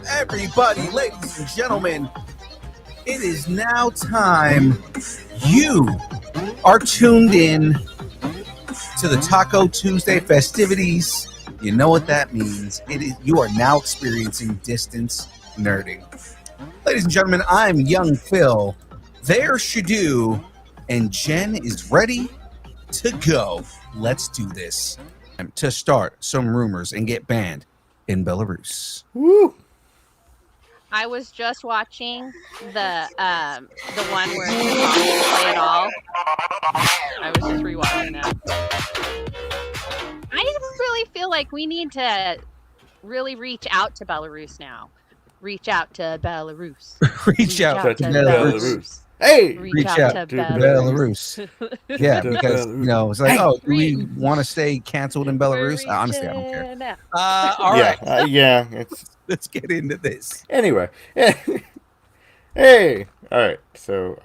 Everybody, ladies and gentlemen, it is now time. You are tuned in to the Taco Tuesday festivities. You know what that means. You are now experiencing distance nerding. Ladies and gentlemen, I'm Young Phil. There's Shadu, and Jen is ready to go. Let's do this. To start some rumors and get banned in Belarus. Woo! I was just watching the one where he didn't play it all. I was just rewatching that. I really feel like we need to really reach out to Belarus now. Reach out to Belarus. Reach out to Belarus. Hey! Reach out to Belarus. Yeah, because, it's like, do we want to stay canceled in Belarus? Honestly, I don't care. All right. Yeah. Let's get into this. Anyway. Hey! All right. So,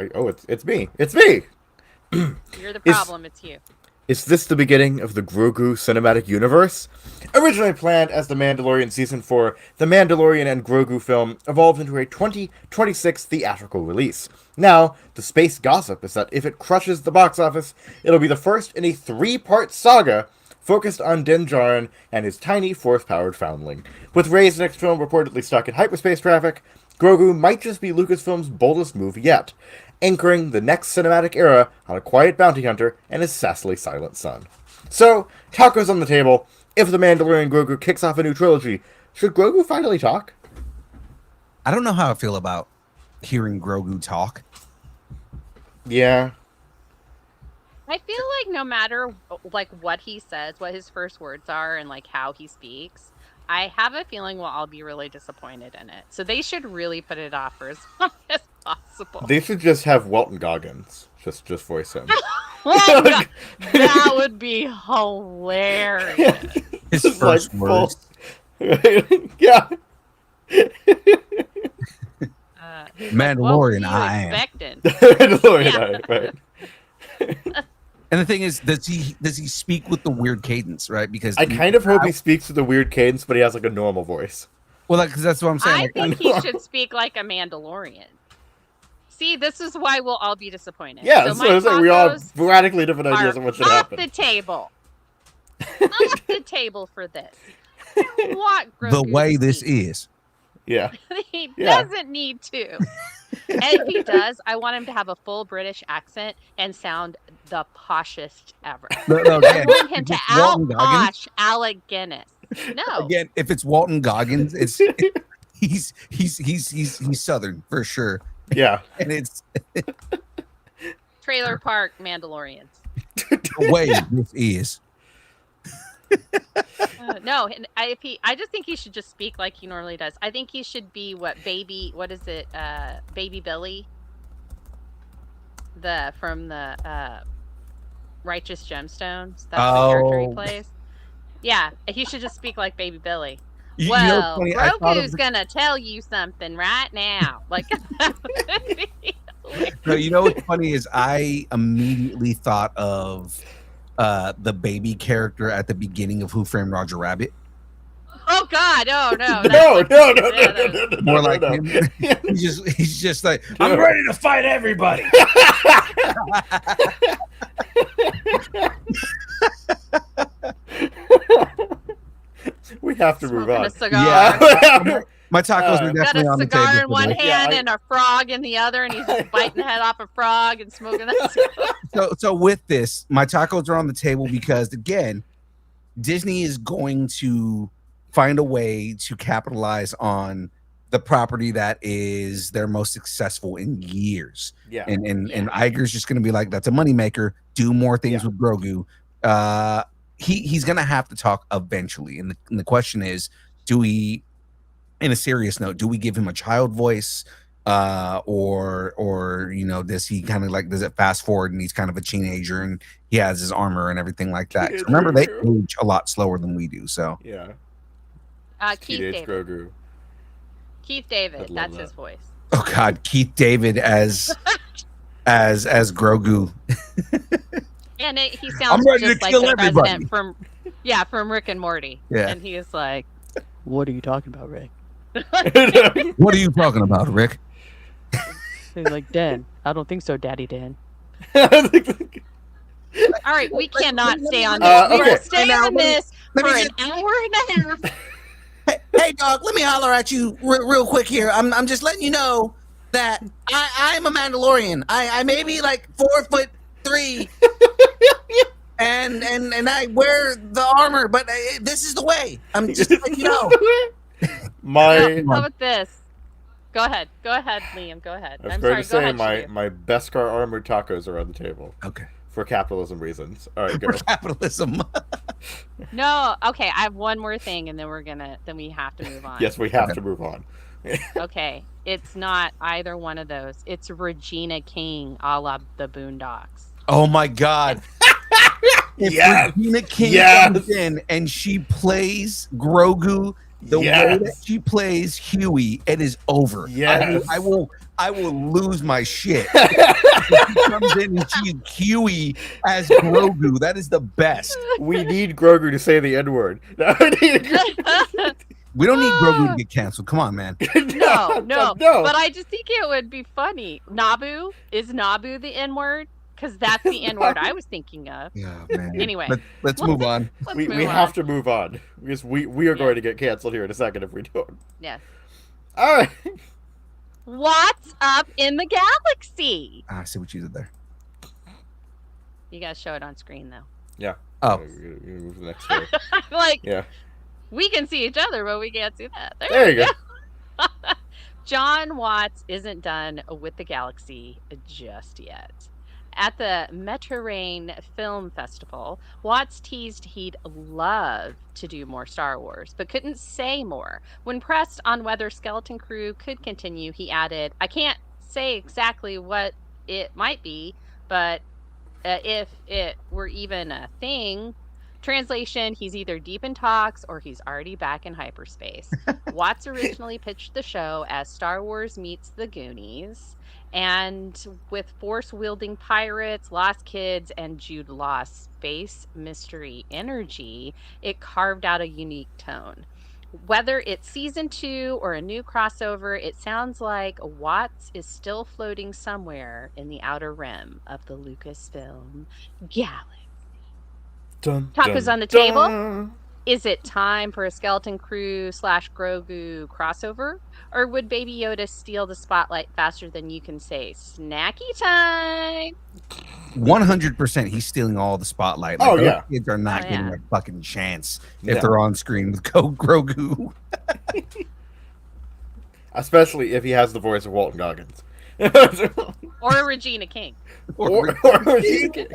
it's me. It's me! You're the problem. It's you. Is this the beginning of the Grogu cinematic universe? Originally planned as the Mandalorian Season 4, the Mandalorian and Grogu film evolved into a 2026 theatrical release. Now, the space gossip is that if it crushes the box office, it'll be the first in a 3-part saga focused on Din Djarin and his tiny Force-powered foundling. With Rey's next film reportedly stuck in hyperspace traffic, Grogu might just be Lucasfilm's boldest move yet, anchoring the next cinematic era on a quiet bounty hunter and his sassily silent son. So, tacos on the table. If the Mandalorian Grogu kicks off a new trilogy, should Grogu finally talk? I don't know how I feel about hearing Grogu talk. Yeah. I feel like no matter what he says, what his first words are, and how he speaks, I have a feeling we'll all be really disappointed in it. So they should really put it off for as long as possible. They should just have Walton Goggins just voice him. That would be hilarious. His first words. Yeah. Mandalorian, what I am. am. Mandalorian, right. And the thing is, does he speak with the weird cadence, right? Because I kind of hope he speaks with a weird cadence, but he has a normal voice. Well, because that's what I'm saying. I think he should speak like a Mandalorian. See, this is why we'll all be disappointed. Yeah, so that's what we all have radically different ideas on what should happen. Off the table. Off the table for this. What the way this is. Yeah. He doesn't need to. And if he does, I want him to have a full British accent and sound the poshest ever. No, I want him to out-posh Alec Guinness. No. Again, if it's Walton Goggins, he's Southern for sure. Yeah. And it's Trailer Park Mandalorians. The way this is. No, I just think he should just speak like he normally does. I think he should be Baby Billy, from the Righteous Gemstones. That's the character he plays. Yeah, he should just speak like Baby Billy. Grogu's gonna tell you something right now. No, you know what's funny is I immediately thought of the baby character at the beginning of Who Framed Roger Rabbit. Oh God! Oh no! No. More like him. He's just like, I'm ready to fight everybody. We have to move on. A cigar. Yeah. My tacos are definitely on the table. Got a cigar in one hand and a frog in the other, and he's biting the head off a frog and smoking that cigar. So with this, my tacos are on the table because, again, Disney is going to find a way to capitalize on the property that is their most successful in years. Yeah. And Iger's just going to be like, that's a moneymaker. Do more things with Grogu. He's going to have to talk eventually. And the question is, do we, in a serious note, do we give him a child voice? Or does he kind of does it fast forward and he's kind of a teenager and he has his armor and everything like that? So remember, they age a lot slower than we do. So yeah. Keith David. Grogu. Keith David, that's his voice. Oh God, Keith David as Grogu. And he sounds just like the president from Rick and Morty. Yeah. And he is like, "What are you talking about, Rick?" What are you talking about, Rick? He's like, Dan, I don't think so, Daddy Dan. All right, we cannot stay on this. We okay. will stay on this let me for just- an hour and a half. Hey, dog, let me holler at you real quick here. I'm just letting you know that I'm a Mandalorian. I may be like 4'3", and I wear the armor, but this is the way. I'm just letting you know. My How about this? Go ahead, Liam. Go ahead. I was I'm going sorry. to Go say ahead. my Beskar armored tacos are on the table. Okay. For capitalism reasons. All right, go. For capitalism. No, okay. I have one more thing, and then we have to move on. Yes, we have to move on. Okay, it's not either one of those. It's Regina King, a la the Boondocks. Oh my God. If Yes. Regina King comes in and she plays Grogu the way that she plays Huey, it is over. Yes. I will lose my shit. If she comes in and she's Huey as Grogu, that is the best. We need Grogu to say the N-word. We don't need Grogu to get canceled. Come on, man. No. But I just think it would be funny. Naboo? Is Naboo the N-word? Because that's the N-word I was thinking of. Yeah, man. Anyway. Let's move on. We have to move on. Because we are going to get canceled here in a second if we don't. Yes. All right. What's up in the galaxy? I see what you did there. You guys show it on screen, though. Yeah. Oh. You move to the next story. Like, Yeah. we can see each other, but we can't see that. There you go. Jon Watts isn't done with the galaxy just yet. At the Metrorain Film Festival, Watts teased he'd love to do more Star Wars, but couldn't say more. When pressed on whether Skeleton Crew could continue, he added, I can't say exactly what it might be, but if it were even a thing. Translation, he's either deep in talks or he's already back in hyperspace. Watts originally pitched the show as Star Wars meets the Goonies. And with force-wielding pirates, lost kids, and Jude Law's space mystery energy, it carved out a unique tone. Whether it's season 2 or a new crossover, it sounds like Watts is still floating somewhere in the outer rim of the Lucasfilm galaxy. Tacos on the table? Is it time for a Skeleton Crew / Grogu crossover? Or would Baby Yoda steal the spotlight faster than you can say, snacky time? 100%, he's stealing all the spotlight. Like, those kids are not getting a fucking chance if they're on screen with Grogu. Especially if he has the voice of Walton Goggins. Or Regina King. Or Regina King.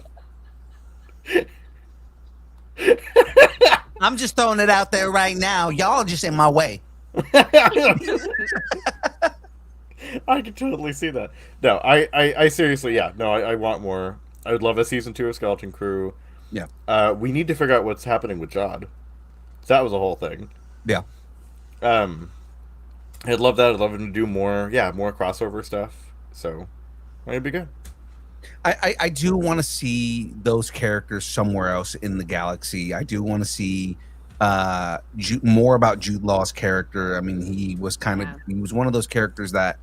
I'm just throwing it out there right now. Y'all are just in my way. I can totally see that. No, I seriously, I want more. I would love a season 2 of Skeleton Crew. Yeah. We need to figure out what's happening with Jod. That was a whole thing. Yeah. I'd love that. I'd love him to do more crossover stuff. So, it'd be good. I do want to see those characters somewhere else in the galaxy. I do want to see more about Jude Law's character. I mean, he was he was one of those characters that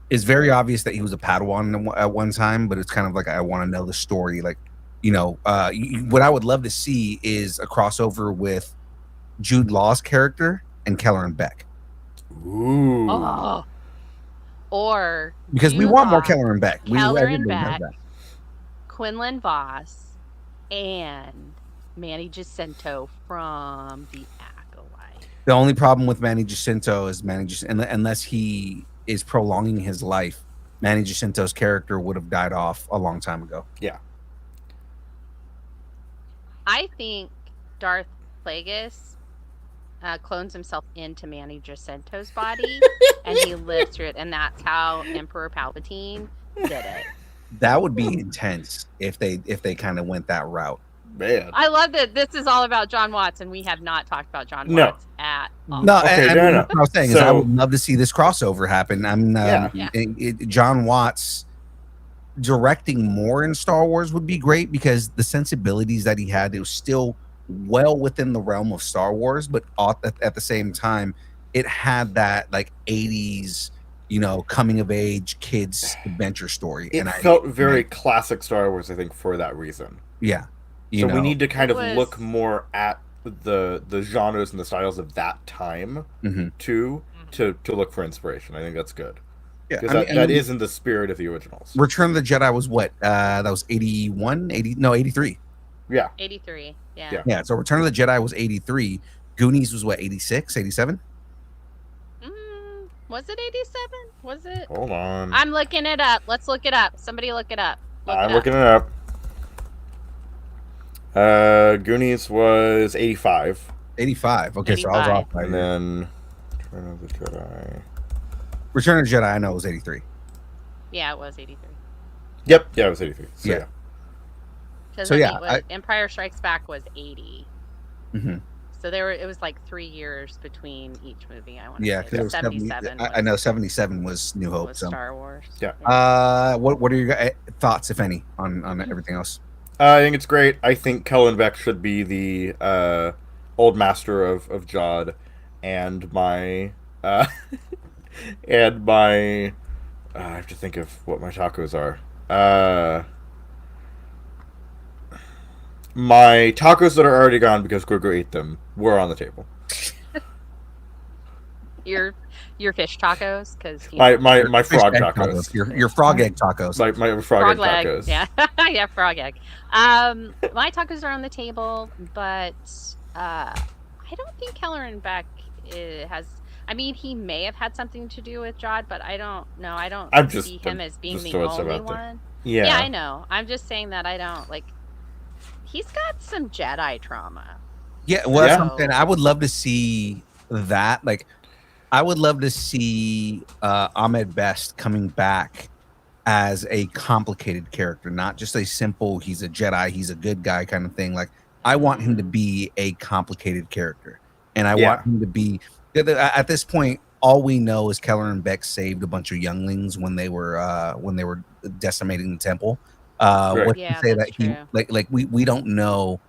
is very obvious that he was a Padawan at one time, but it's kind of like, I want to know the story. Like, what I would love to see is a crossover with Jude Law's character and Kelleran Beck. Ooh. Oh. Or because we want more Kelleran Beck. Kelleran Beck, Quinlan Voss, and Manny Jacinto from The Acolyte. The only problem with Manny Jacinto is unless he is prolonging his life, Manny Jacinto's character would have died off a long time ago. Yeah. I think Darth Plagueis clones himself into Manny Jacinto's body, and he lives through it, and that's how Emperor Palpatine did it. That would be intense if they kind of went that route. Man, I love that this is all about Jon Watts, and we have not talked about Jon Watts at all. No, okay, what I was saying is I would love to see this crossover happen. Jon Watts directing more in Star Wars would be great, because the sensibilities that he had, it was still well within the realm of Star Wars, but at the same time, it had that like 80s, coming of age kids adventure story. It And felt very classic Star Wars, I think, for that reason. Yeah. So we need to kind of look more at the genres and the styles of that time too, to look for inspiration. I think that's good. Yeah, Because that is in the spirit of the originals. Return of the Jedi was what? That was 81, 83. Yeah. 83. Yeah. Yeah, so Return of the Jedi was 83. Goonies was what, 86, 87? Was it 87? Was it? Hold on. I'm looking it up. Let's look it up. Somebody look it up. I'm looking it up. Goonies was 85. 85. Okay, 85. So I was off by and then Return of the Jedi. Return of the Jedi, I know, was 83. Yeah, it was 83. Yep, yeah, it was 83. So, yeah. Empire Strikes Back was 80. Mm-hmm. So it was like 3 years between each movie. I want to say. It was 77. I know 77 was New Hope. Was Star Wars. Yeah. What are your thoughts, if any, on everything else? I think it's great. I think Kellen Beck should be the old master of Jod, and my I have to think of what my tacos are. My tacos that are already gone because Grogu ate them were on the table. Your fish tacos, because my frog tacos. Your frog egg tacos. My frog egg tacos. Yeah, yeah, frog egg. My tacos are on the table, but I don't think Kelleran Beck has. I mean, he may have had something to do with Jod, but I don't know. I don't see him as being the only one. Yeah, I know. I'm just saying that I don't like. He's got some Jedi trauma. Yeah, well, that's something I would love to see that. Like, I would love to see Ahmed Best coming back as a complicated character, not just a simple, he's a Jedi, he's a good guy kind of thing. Like, I want him to be a complicated character. And I want him to be, at this point, all we know is Kelleran Beck saved a bunch of younglings when they were decimating the temple. What to say that he like we don't know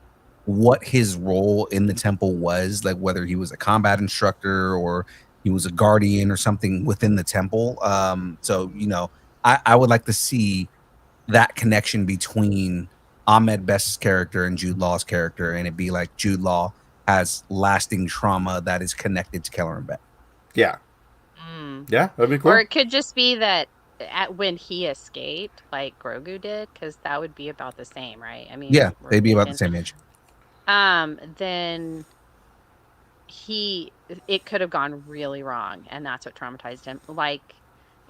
what his role in the temple was, like whether he was a combat instructor or he was a guardian or something within the temple. So I would like to see that connection between Ahmed Best's character and Jude Law's character, and it be like Jude Law has lasting trauma that is connected to Kelleran Beck. Yeah. Yeah, that'd be cool. Or it could just be that when he escaped, like Grogu did, because that would be about the same, right? I mean, yeah, they'd be about the same age. Then it could have gone really wrong, and that's what traumatized him. Like,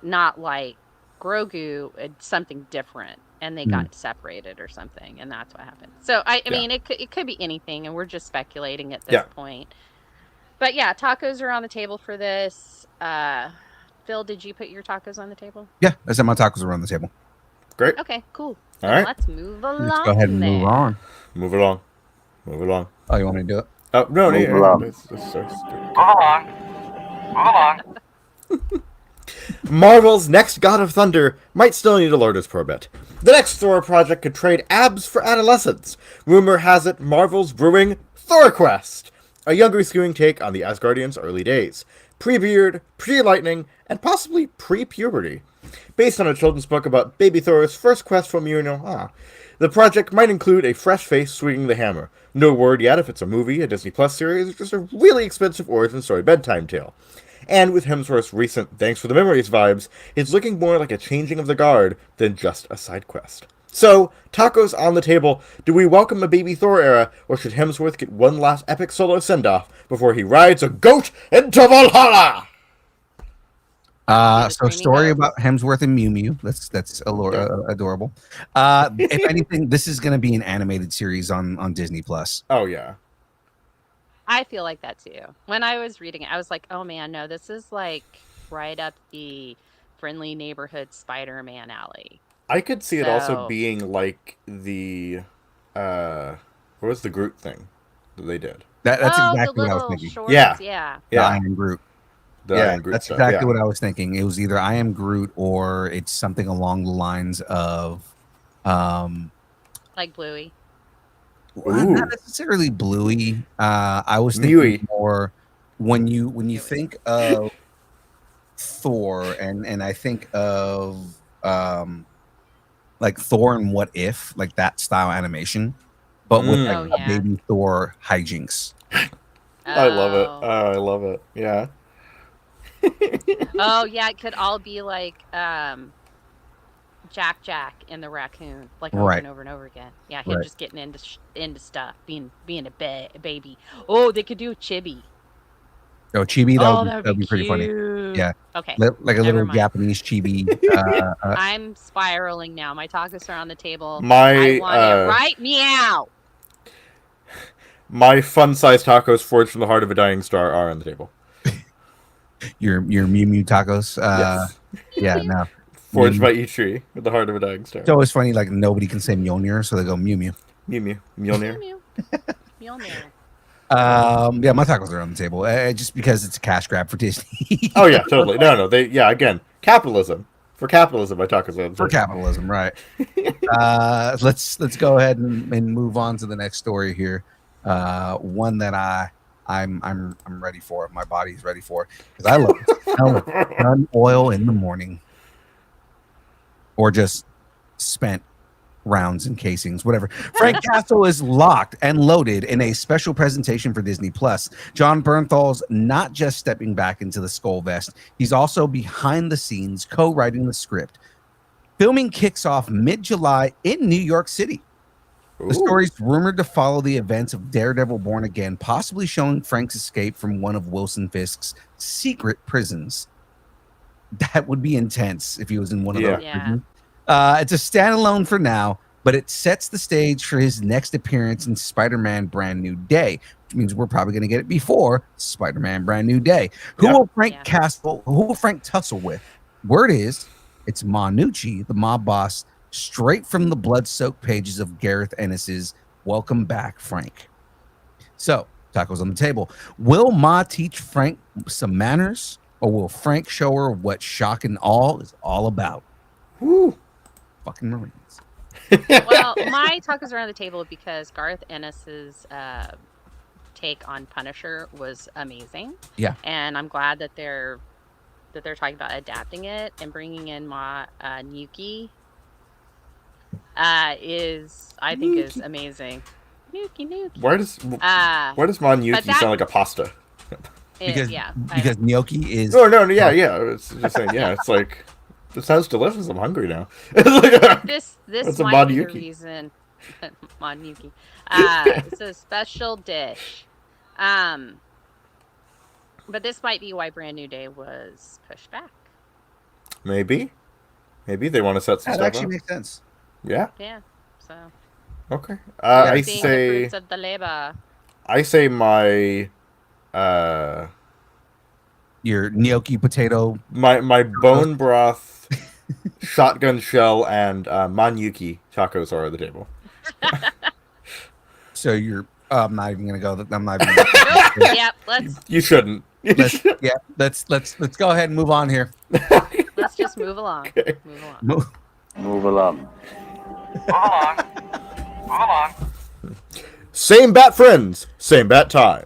not like Grogu, something different, and they got separated or something, and that's what happened. So I mean, it could be anything, and we're just speculating at this point. But yeah, tacos are on the table for this. Phil, did you put your tacos on the table? Yeah, I said my tacos are on the table. Great. Okay, cool. All right. Let's move along. Let's go ahead and move on. Move along. Move along. Oh, you want me to do it? Oh, no. Move along. Marvel's next God of Thunder might still need a Lourdes Probit. The next Thor project could trade abs for adolescence. Rumor has it Marvel's brewing ThorQuest, a younger skewing take on the Asgardians' early days. Pre-beard, pre-lightning, and possibly pre-puberty. Based on a children's book about baby Thor's first quest from Mjolnir, the project might include a fresh face swinging the hammer. No word yet if it's a movie, a Disney Plus series, or just a really expensive origin story bedtime tale. And with Hemsworth's recent Thanks for the Memories vibes, it's looking more like a changing of the guard than just a side quest. So, tacos on the table, do we welcome a baby Thor era, or should Hemsworth get one last epic solo send-off before he rides a goat into Valhalla? So story about Hemsworth and Mew Mew. That's adorable. If anything, this is going to be an animated series on Disney Plus. Oh yeah, I feel like that too. When I was reading it, I was like, oh man, no, this is like right up the friendly neighborhood Spider-Man alley. I could see it also being like the what was the Groot thing that they did? That's exactly what I was thinking. Shorts, yeah. I Am Groot. Iron Groot that's stuff, exactly what I was thinking. It was either I Am Groot or it's something along the lines of like Bluey. Not necessarily Bluey. I was thinking more when you think of Thor, and I think of like Thor and What If, like that style animation, but with like Oh, a yeah. baby Thor hijinks. I love it. Oh. I love it. Yeah. Oh, yeah, it could all be like Jack and the raccoon, like over Right. and over and over again. Yeah, him Right. just getting into stuff, being a baby. Oh, they could do Chibi. Oh, chibi, Oh, that that would would be pretty funny. cute. Yeah. Okay. Like a Never little mind. Japanese chibi. I'm spiraling now. My tacos are on the table. I My want it right meow. my fun-sized tacos forged from the heart of a dying star are on the table. your Mew Mew tacos. Yes. Yeah, no. Forged by Ichiri with the heart of a dying star. It's always funny, like nobody can say Mjolnir, so they go Mew Mew. Mew Mew. Mjolnir. Mew. Mjolnir. Yeah, my tacos are on the table, just because it's a cash grab for Disney. Oh yeah, totally. No, again, capitalism. For capitalism, my tacos are on the For table. capitalism, right? Let's go ahead and move on to the next story here. One that I'm ready for. My body's ready for, because I love the smell of gun oil in the morning, or just spent rounds and casings, whatever. Frank Castle is locked and loaded in a special presentation for Disney Plus. Jon Bernthal's not just stepping back into the skull vest, he's also behind the scenes co-writing the script. Filming kicks off mid-July in New York City. The story's rumored to follow the events of Daredevil Born Again, possibly showing Frank's escape from one of Wilson Fisk's secret prisons. That would be intense if he was in one of those prisons. It's a standalone for now, but it sets the stage for his next appearance in Spider-Man Brand New Day, which means we're probably going to get it before Spider-Man Brand New Day. Who will Frank tussle with? Word is, it's Manucci, the mob boss, straight from the blood-soaked pages of Gareth Ennis's Welcome Back, Frank. So, tacos on the table. Will Ma teach Frank some manners, or will Frank show her what shock and awe is all about? Woo! Fucking Marines. Well, my tacos are on the table because Gareth Ennis's take on Punisher was amazing. Yeah, and I'm glad that they're talking about adapting it and bringing in Nuki. Is amazing. Nuki. Why does Mon Yuki sound like a pasta? Because gnocchi is. Oh no, yeah. It's just saying, it's like. It sounds delicious. I'm hungry now. This might be the reason. Manuki. It's a special dish. But this might be why Brand New Day was pushed back. Maybe they want to set some stuff up. That actually makes sense. Yeah. Yeah. So. Okay. I say the fruits of the labor. I say my. Your gnocchi potato. My bone broth. Shotgun shell and Manyuki tacos are at the table. So you're. I'm not even gonna go. I'm not even. Yeah, let's. You shouldn't. Let's go ahead and move on here. Let's just move along. Okay. Move along. Same bat friends, same bat time.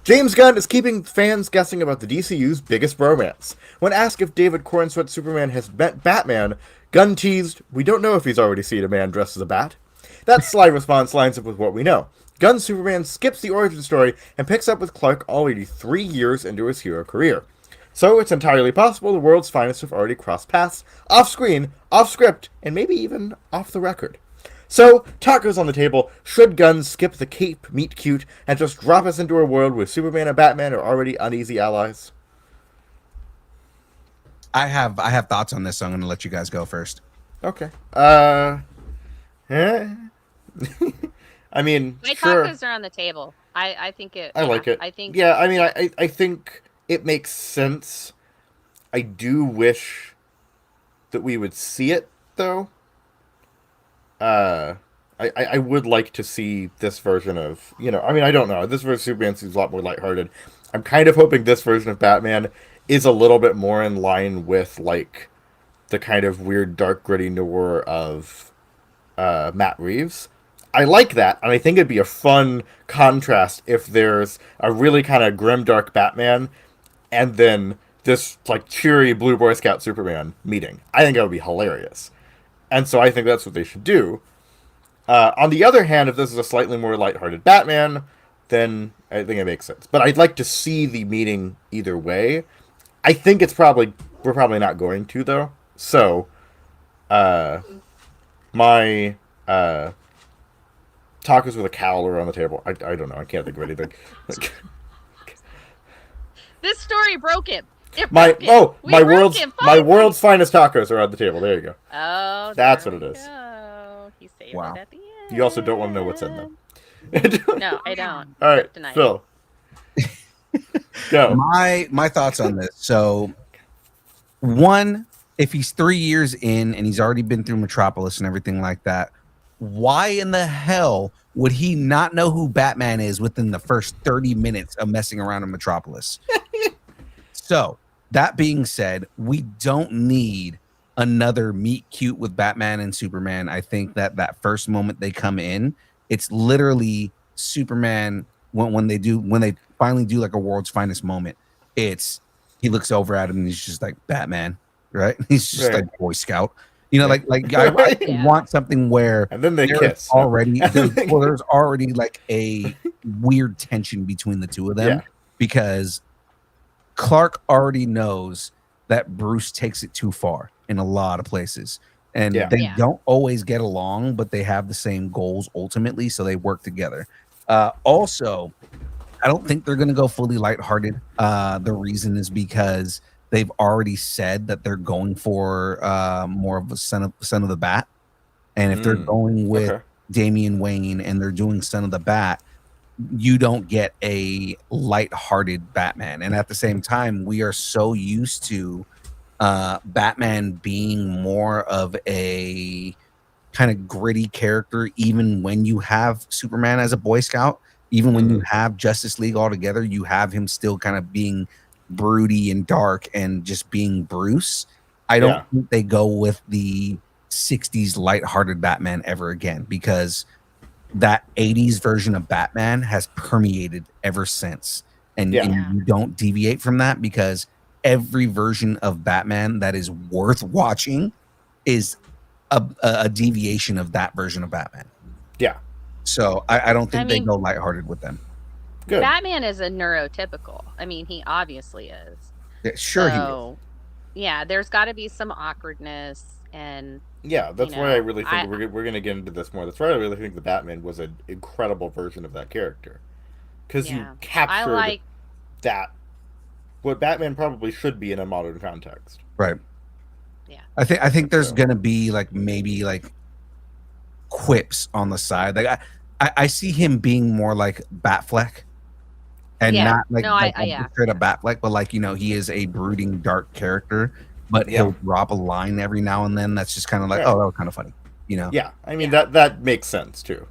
James Gunn is keeping fans guessing about the DCU's biggest bromance. When asked if David Cornsweat Superman has met Batman, Gunn teased, "We don't know if he's already seen a man dressed as a bat." That sly response lines up with what we know. Gunn's Superman skips the origin story and picks up with Clark already 3 years into his hero career. So it's entirely possible the world's finest have already crossed paths, off-screen, off-script, and maybe even off the record. So, tacos on the table. Should Gunn skip the cape meet cute and just drop us into a world where Superman and Batman are already uneasy allies? I have thoughts on this, so I'm going to let you guys go first. Okay. I mean, my sure. tacos are on the table. I think it. I like it. I think. Yeah, I mean, I think it makes sense. I do wish that we would see it, though. I would like to see this version of, I mean, I don't know. This version of Superman seems a lot more lighthearted. I'm kind of hoping this version of Batman is a little bit more in line with, like, the kind of weird, dark, gritty noir of Matt Reeves. I like that, and I think it'd be a fun contrast if there's a really kind of grimdark Batman and then this like cheery Blue Boy Scout Superman meeting. I think that would be hilarious. And so I think that's what they should do. On the other hand, if this is a slightly more lighthearted Batman, then I think it makes sense. But I'd like to see the meeting either way. I think we're probably not going to, though. So, my tacos with a cowl are on the table. I don't know. I can't think of anything. This story broke him. My world's finest tacos are on the table. There you go. Oh, that's what it is. He saved Wow. it at the end. You also don't want to know what's in them. No, I don't. All right, Tonight. Phil. Go. My thoughts on this. So, one, if he's 3 years in and he's already been through Metropolis and everything like that, why in the hell would he not know who Batman is within the first 30 minutes of messing around in Metropolis? So, that being said, we don't need another meet cute with Batman and Superman. I think that first moment they come in, it's literally Superman when they finally do like a world's finest moment. It's he looks over at him and he's just like Batman, right? He's just like Boy Scout, like I want something where and then they kiss already. There's already like a weird tension between the two of them because Clark already knows that Bruce takes it too far in a lot of places. And they don't always get along, but they have the same goals ultimately, so they work together. Also, I don't think they're going to go fully lighthearted. The reason is because they've already said that they're going for more of a son of the Bat. And if they're going with Damian Wayne and they're doing Son of the Bat, you don't get a lighthearted Batman. And at the same time, we are so used to Batman being more of a kind of gritty character, even when you have Superman as a Boy Scout, even when you have Justice League all together, you have him still kind of being broody and dark and just being Bruce. I don't think they go with the 60s lighthearted Batman ever again, because that 80s version of Batman has permeated ever since. And you don't deviate from that, because every version of Batman that is worth watching is a deviation of that version of Batman. Yeah. So I don't think they go lighthearted with them. Good. Batman is a neurotypical. I mean, he obviously is. Yeah, sure he is. Yeah, there's got to be some awkwardness and... Yeah, that's why I really think we're going to get into this more. That's why I really think the Batman was an incredible version of that character. Because you captured that, what Batman probably should be in a modern context. Right. Yeah. I think there's going to be maybe quips on the side. Like I see him being more like Batfleck. And not straight up Batfleck, but he is a brooding, dark character. But he'll drop a line every now and then that's just kind of like, oh, that was kind of funny, Yeah, I mean that makes sense too.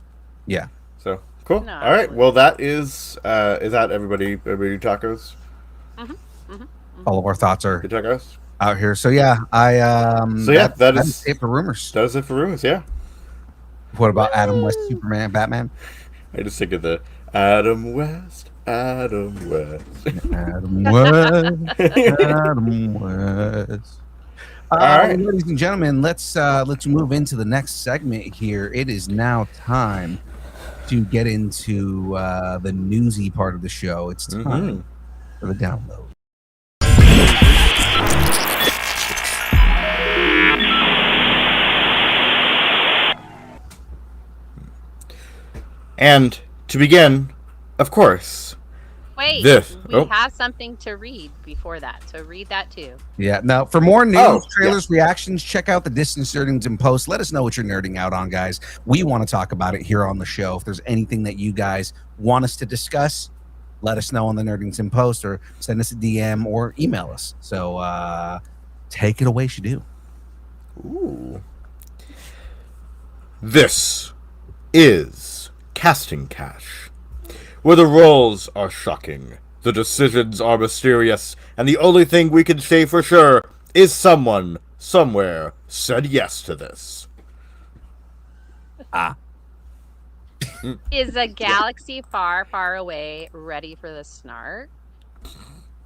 Yeah. So cool. No, all right. Well, that is that everybody tacos. All of our thoughts are good tacos out here. So that is it for rumors. That is it for rumors. Yeah. What about Adam West, Superman, Batman? I just think of the Adam West. Adam West. Adam West. Adam West. All right, ladies and gentlemen, let's move into the next segment here. It is now time to get into the newsy part of the show. It's time for the download. And to begin, of course. Wait, we have something to read before that, so read that too. Yeah. Now, for more news, trailers, reactions, check out the Distance Nerdings and Post. Let us know what you're nerding out on, guys. We want to talk about it here on the show. If there's anything that you guys want us to discuss, let us know on the Nerdings and Post, or send us a DM or email us. So take it away, Shadu. Ooh. This is Casting Cash, where the roles are shocking, the decisions are mysterious, and the only thing we can say for sure is someone, somewhere, said yes to this. Is a galaxy far, far away ready for the snark?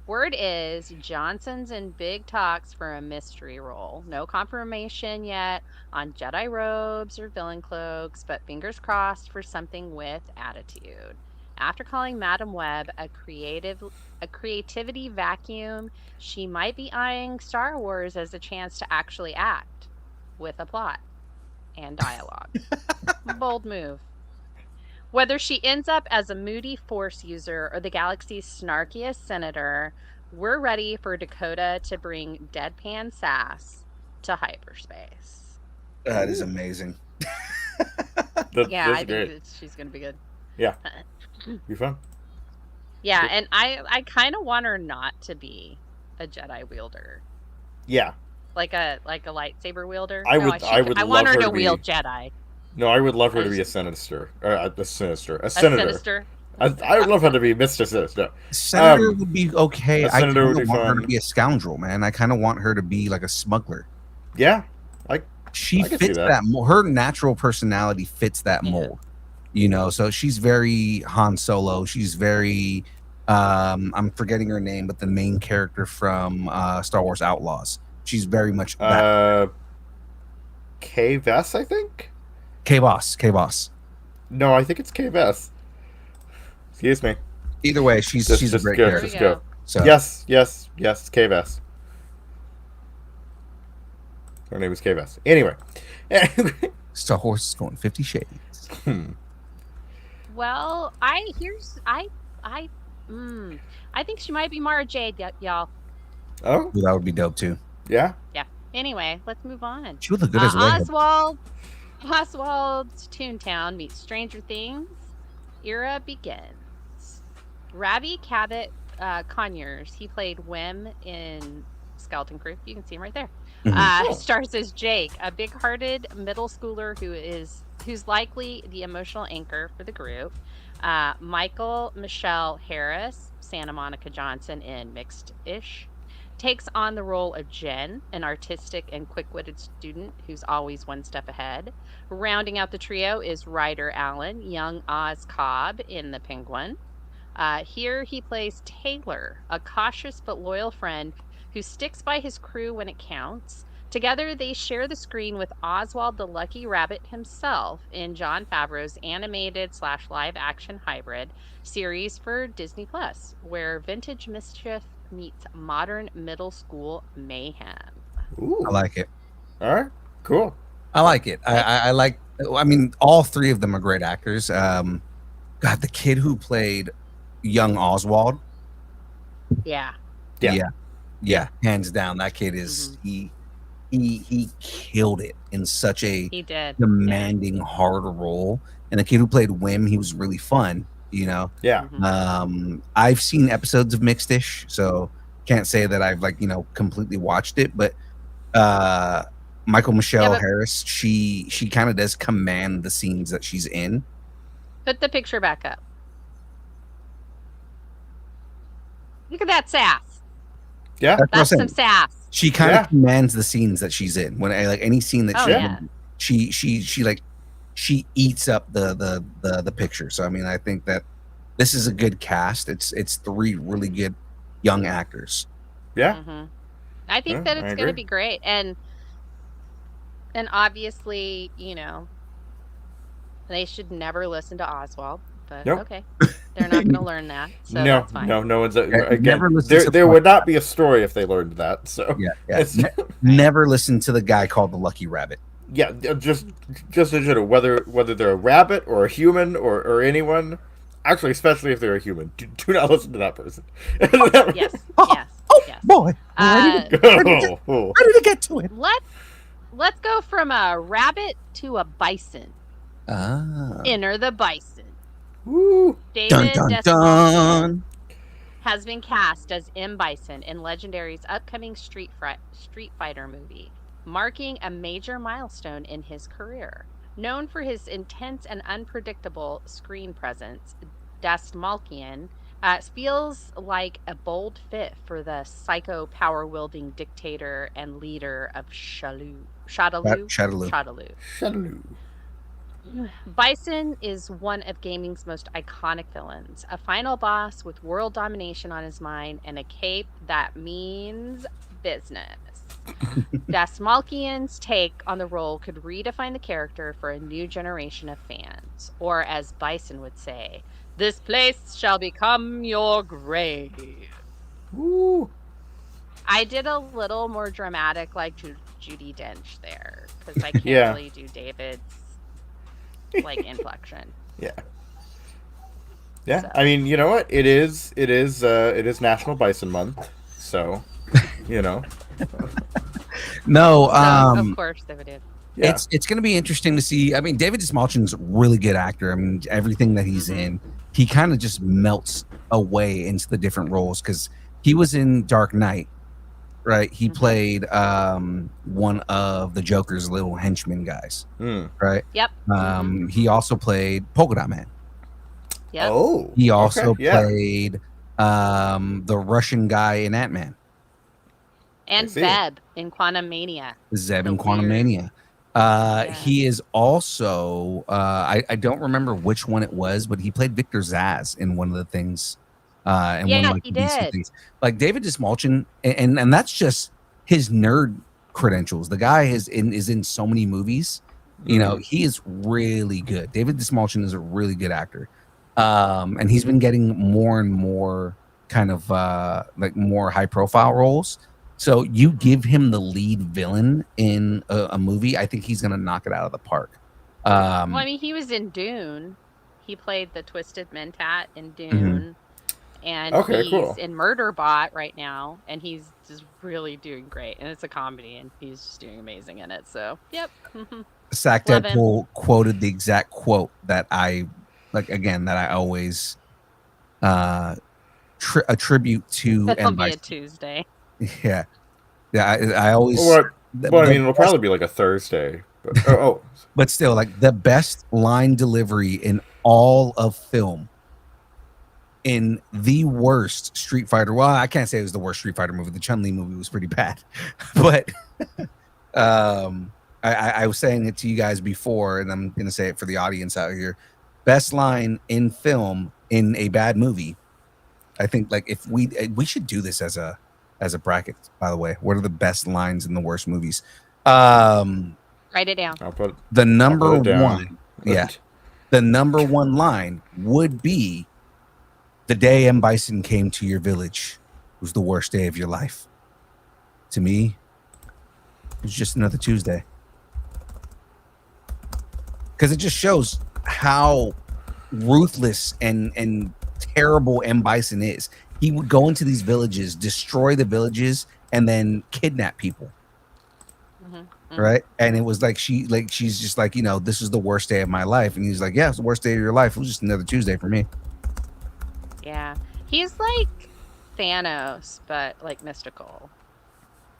Word is Johnson's in big talks for a mystery role. No confirmation yet on Jedi robes or villain cloaks, but fingers crossed for something with attitude. After calling Madam Web a creativity vacuum, she might be eyeing Star Wars as a chance to actually act with a plot and dialogue. Bold move. Whether she ends up as a moody Force user or the galaxy's snarkiest senator, we're ready for Dakota to bring deadpan sass to hyperspace. That is amazing. Yeah, I think she's going to be good. Yeah. Be fun. Yeah, and I kind of want her not to be a Jedi wielder. Yeah. Like a lightsaber wielder. I would I want love her her to to be- wield Jedi. No, I would love her to be a sinister. A senator. Sinister. I would love her to be Mr. Sinister. Senator would be okay. a I kind senator of would be want her fun. to be a scoundrel, man. I kind of want her to be like a smuggler. Yeah. She I can see fits that. that mold. Her natural personality fits that mold. You know, so she's very Han Solo. She's very I'm forgetting her name, but the main character from Star Wars Outlaws. She's very much that. K Vess, I think? K-Boss. No, I think it's K Vess. Excuse me. Either way, she's a great go, character. just go. So Yes, it's K Vess. Her name is K Vess. Anyway. Star Wars is going 50 Shades. Well, I think she might be Mara Jade, y'all. Oh, Ooh, that would be dope too. yeah? Yeah. Anyway, let's move on. She would look good as Leia. Oswald's Toontown meets Stranger Things. Era begins. Ravi Cabot Conyers, he played Wim in Skeleton Crew. You can see him right there. Stars as Jake, a big-hearted middle schooler who's likely the emotional anchor for the group. Michelle Harris, Santa Monica Johnson in Mixed-ish, takes on the role of Jen, an artistic and quick-witted student who's always one step ahead. Rounding out the trio is Ryder Allen, young Oz Cobb in The Penguin. Here he plays Taylor, a cautious but loyal friend who sticks by his crew when it counts. Together, they share the screen with Oswald the Lucky Rabbit himself in Jon Favreau's animated/live-action hybrid series for Disney+, where vintage mischief meets modern middle school mayhem. Ooh. I like it. All right. Cool. I like it. I like. I mean, all three of them are great actors. God, the kid who played young Oswald. Yeah. Yeah. Hands down, that kid is he killed it in such a He did. demanding, hard role. And the kid who played Wim, he was really fun. You know. Yeah. I've seen episodes of Mixed-ish, so can't say that I've completely watched it, but Michelle Harris, she kind of does command the scenes that she's in. Put the picture back up. Look at that sass. Yeah. That's some sass. She kind of commands the scenes that she's in. When any scene that she eats up the picture. So I mean, I think that this is a good cast. It's three really good young actors. Yeah. I think that it's going to be great, and obviously, they should never listen to Oswald. But okay, they're not going to learn that. So that's fine. No one's again. Never listen to there would not be a story if they learned that. So Never listen to the guy called the Lucky Rabbit. Yeah, just in general, whether they're a rabbit or a human or anyone. Actually, especially if they're a human, do not listen to that person. Yes. Boy, ready to get to it. Let's go from a rabbit to a bison. Enter the Bison. Woo. David Dun, dun, Dastmalchian has been cast as M. Bison in Legendary's upcoming Street Fighter movie, marking a major milestone in his career. Known for his intense and unpredictable screen presence, Dastmalchian feels like a bold fit for the psycho power-wielding dictator and leader of Shadaloo. Bison is one of gaming's most iconic villains, a final boss with world domination on his mind and a cape that means business. Dastmalchian's take on the role could redefine the character for a new generation of fans. Or, as Bison would say, this place shall become your grave. Woo. I did a little more dramatic, like Judi Dench there, because I can't Yeah. really do David's like inflection. Yeah. Yeah. So. I mean, you know what? It is National Bison Month, so you know. No, So, of course they would do. Yeah. it's going to be interesting to see. I mean, David Dastmalchian's a really good actor. I mean, everything that he's in, he kind of just melts away into the different roles because he was in Dark Knight, right? He played one of the Joker's little henchman guys, right? Yep. He also played Polka Dot Man. Yep. Oh. He also okay, yeah. played the Russian guy in Ant-Man. And Zeb in Quantum Mania. Zeb in Quantum Mania. He is also I don't remember which one it was, but he played Victor Zsasz in one of the things. And Yeah, one of, like, he the DC did. things. Like David Dastmalchian, and that's just his nerd credentials. The guy is in so many movies. You know, he is really good. David Dastmalchian is a really good actor, and he's been getting more and more kind of like more high profile roles. So you give him the lead villain in a movie, I think he's gonna knock it out of the park. Well, I mean, he was in Dune. He played the Twisted Mentat in Dune. And he's in Murderbot right now, and he's just really doing great. And it's a comedy, and he's just doing amazing in it. So, yep. Sack Deadpool quoted the exact quote that I like. Again, that I always attribute to. That'll be a Tuesday. Yeah, I always. Well, I mean, it'll probably be like a Thursday. But, but still, like the best line delivery in all of film. In the worst Street Fighter, well, I can't say it was the worst Street Fighter movie. The Chun-Li movie was pretty bad, but I was saying it to you guys before, and I'm going to say it for the audience out here. Best line in film in a bad movie. I think like if we should do this as a bracket. By the way, what are the best lines in the worst movies? Write it down. The number one, the number one line would be, "The day M. Bison came to your village was the worst day of your life." To me, it was just another Tuesday. Because it just shows how ruthless and terrible M. Bison is. He would go into these villages, destroy the villages, and then kidnap people. Right? And it was like she's just like, you know, this is the worst day of my life. And he's like, yeah, it's the worst day of your life. It was just another Tuesday for me. Yeah. He's like Thanos, but like mystical.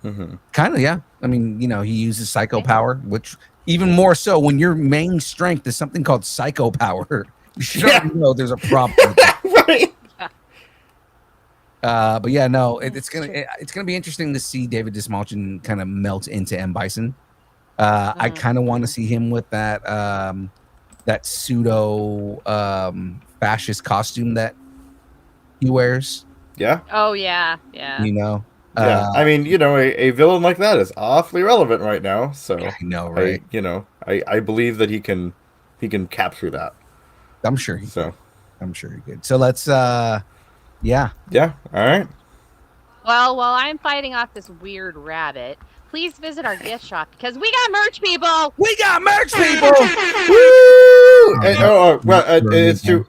Kind of, yeah. I mean, you know, he uses psycho power, which even more so when your main strength is something called psycho power. You should already know there's a problem with that. Right. But yeah, no, it's gonna be interesting to see David Dastmalchian kind of melt into M. Bison. I kind of want to see him with that that pseudo fascist costume that he wears. Yeah. Oh yeah, yeah. You know. Yeah. I mean, you know, a villain like that is awfully relevant right now. So I know, right? I believe that he can capture that. I'm sure he. So I'm sure he could. So let's. Yeah. Yeah. All right. Well, while I'm fighting off this weird rabbit, please visit our gift shop because we got merch, people. We got merch, people. Woo! It's too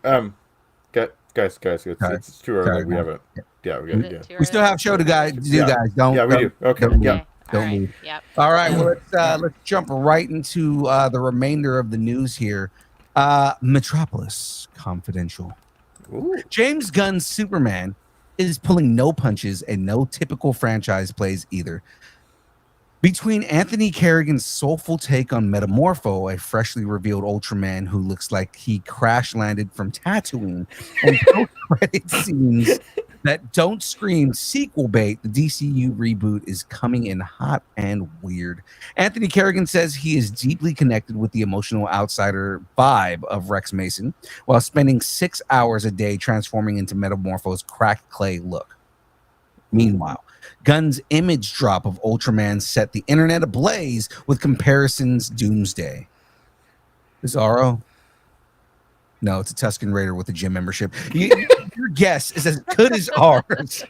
guys, it's too early. We haven't. Yeah, we still have show to guys. Guys, don't. Yeah, we do. Okay. Yeah. Don't leave. Yep. All right. Well, let's jump right into the remainder of the news here. Metropolis Confidential. Ooh. James Gunn's Superman is pulling no punches and no typical franchise plays either. Between Anthony Carrigan's soulful take on Metamorpho, a freshly revealed Ultraman who looks like he crash landed from Tatooine, and post-credit scenes that don't scream sequel bait, the DCU reboot is coming in hot and weird. Anthony Kerrigan says he is deeply connected with the emotional outsider vibe of Rex Mason while spending 6 hours a day transforming into Metamorpho's cracked clay look. Meanwhile, Gunn's image drop of Ultraman set the internet ablaze with comparisons doomsday. Bizarro? No, it's a Tusken Raider with a gym membership. Your guess is as good as ours.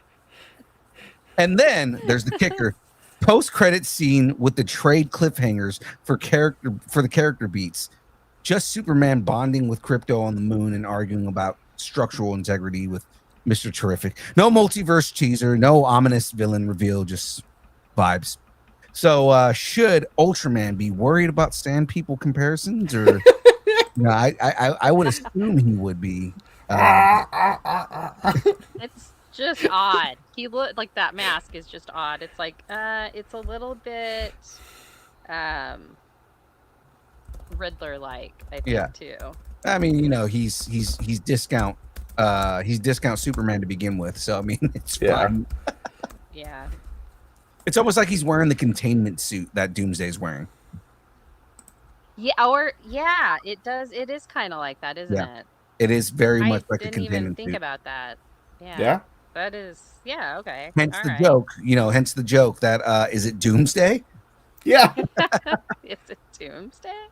And then there's the kicker. Post-credit scene with the trade cliffhangers for the character beats. Just Superman bonding with Crypto on the moon and arguing about structural integrity with Mr. Terrific. No multiverse teaser, no ominous villain reveal, just vibes. So should Ultraman be worried about Sand People comparisons, or no? I would assume he would be. It's just odd. He looked like that mask is just odd. It's like it's a little bit Riddler like, I think, too. I mean, he's discount Superman to begin with, so I mean it's fine. Yeah. It's almost like he's wearing the containment suit that Doomsday's wearing. Yeah, it does. It is kind of like that, isn't it? It is very much like a I containment didn't even think suit. about that. Yeah. Yeah? That is, okay. Hence All the right. joke, hence the joke that is it Doomsday? Yeah. Is it Doomsday?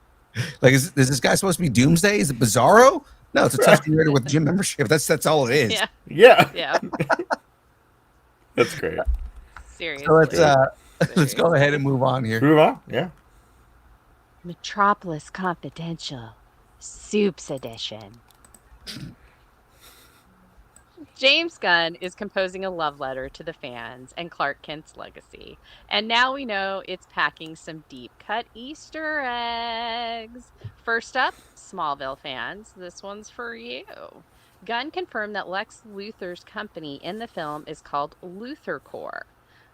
Like, is this guy supposed to be Doomsday? Is it Bizarro? No, it's a Tusken Raider with gym membership. That's all it is. Yeah. Yeah. Yeah. That's great. Seriously. So let's go ahead and move on here. Move on. Yeah. Metropolis Confidential, Soups Edition. James Gunn is composing a love letter to the fans and Clark Kent's legacy. And now we know it's packing some deep-cut Easter eggs. First up, Smallville fans, this one's for you. Gunn confirmed that Lex Luthor's company in the film is called Luthor Corps,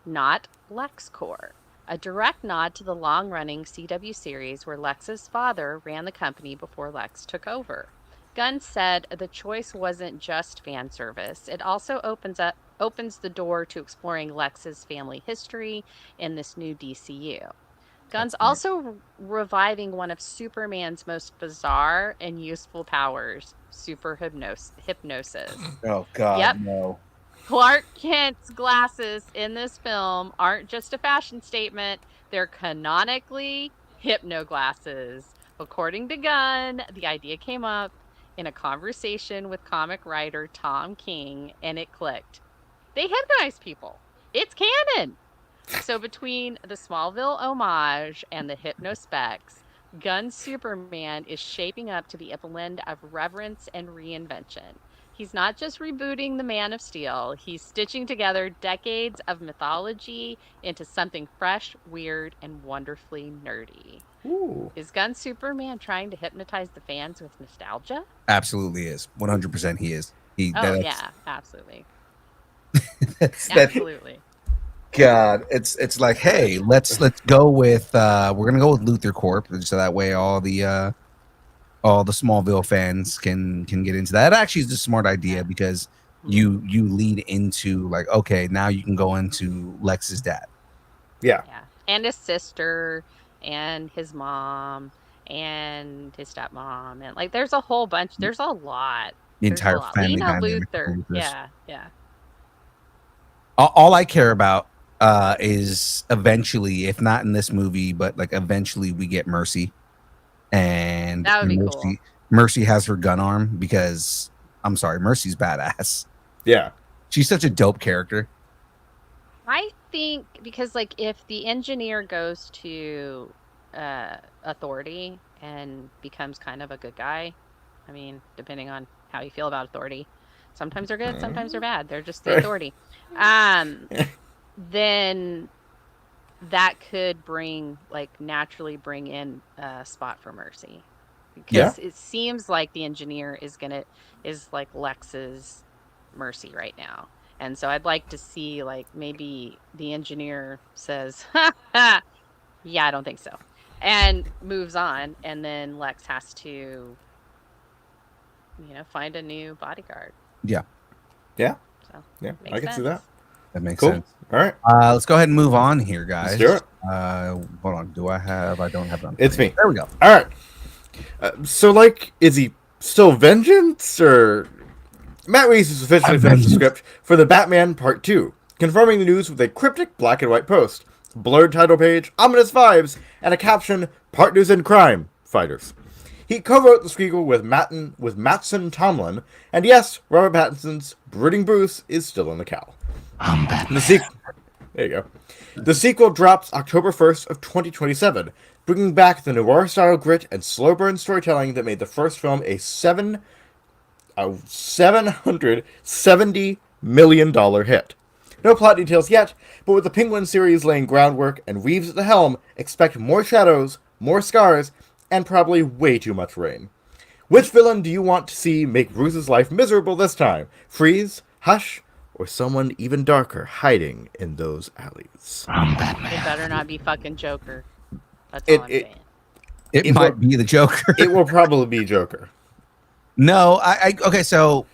not LexCorp. A direct nod to the long-running CW series where Lex's father ran the company before Lex took over. Gunn said the choice wasn't just fan service. It also opens the door to exploring Lex's family history in this new DCU. Gunn's also reviving one of Superman's most bizarre and useful powers, super hypnosis. Oh, God, Yep. no. Clark Kent's glasses in this film aren't just a fashion statement. They're canonically hypno glasses. According to Gunn, the idea came up in a conversation with comic writer Tom King, and it clicked. They hypnotize people. It's canon. So between the Smallville homage and the hypno specs, Gunn Superman is shaping up to be a blend of reverence and reinvention. He's not just rebooting the Man of Steel. He's stitching together decades of mythology into something fresh, weird, and wonderfully nerdy. Ooh. Is Gunn Superman trying to hypnotize the fans with nostalgia? Absolutely is. 100% he is. Yeah, absolutely. That's Absolutely. God, it's like, hey, let's go with we're gonna go with Luthor Corp, so that way all the Smallville fans can get into that. It actually is a smart idea because you lead into like, okay, now you can go into Lex's dad. Yeah. Yeah. And his sister and his mom and his stepmom, and like there's a whole bunch. There's a lot. The entire family Lena dynamic. Luthor. Yeah. All I care about is eventually, if not in this movie, but like eventually we get Mercy. And that would be Mercy, cool. Mercy has her gun arm because I'm sorry, Mercy's badass. Yeah. She's such a dope character. I think because like if the engineer goes to authority and becomes kind of a good guy, I mean, depending on how you feel about authority, sometimes they're good, sometimes they're bad. They're just the authority. Then that could naturally bring in a spot for Mercy, because it seems like the engineer is like Lex's Mercy right now. And so I'd like to see like maybe the engineer says, yeah, I don't think so, and moves on, and then Lex has to find a new bodyguard. Yeah. So So Yeah, makes I can see that. That makes Cool. sense. All right. Let's go ahead and move on here, guys. Let's do it. Hold on. I don't have it on It's screen. me. There we go. All right. So, like, is he still Vengeance, or... Matt Reeves has officially finished the script for The Batman Part 2, confirming the news with a cryptic black and white post, blurred title page, ominous vibes, and a caption, Partners in Crime, Fighters. He co-wrote the sequel with Mattson Tomlin, and yes, Robert Pattinson's brooding Bruce is still in the cowl. I'm Batman. There you go. The sequel drops October 1st of 2027, bringing back the noir-style grit and slow-burn storytelling that made the first film a $770 million hit. No plot details yet, but with the Penguin series laying groundwork and Reeves at the helm, expect more shadows, more scars, and probably way too much rain. Which villain do you want to see make Bruce's life miserable this time? Freeze, Hush, or someone even darker hiding in those alleys? I'm Batman. It better not be fucking Joker. That's all I'm saying. It might be the Joker. It will probably be Joker. No, okay, so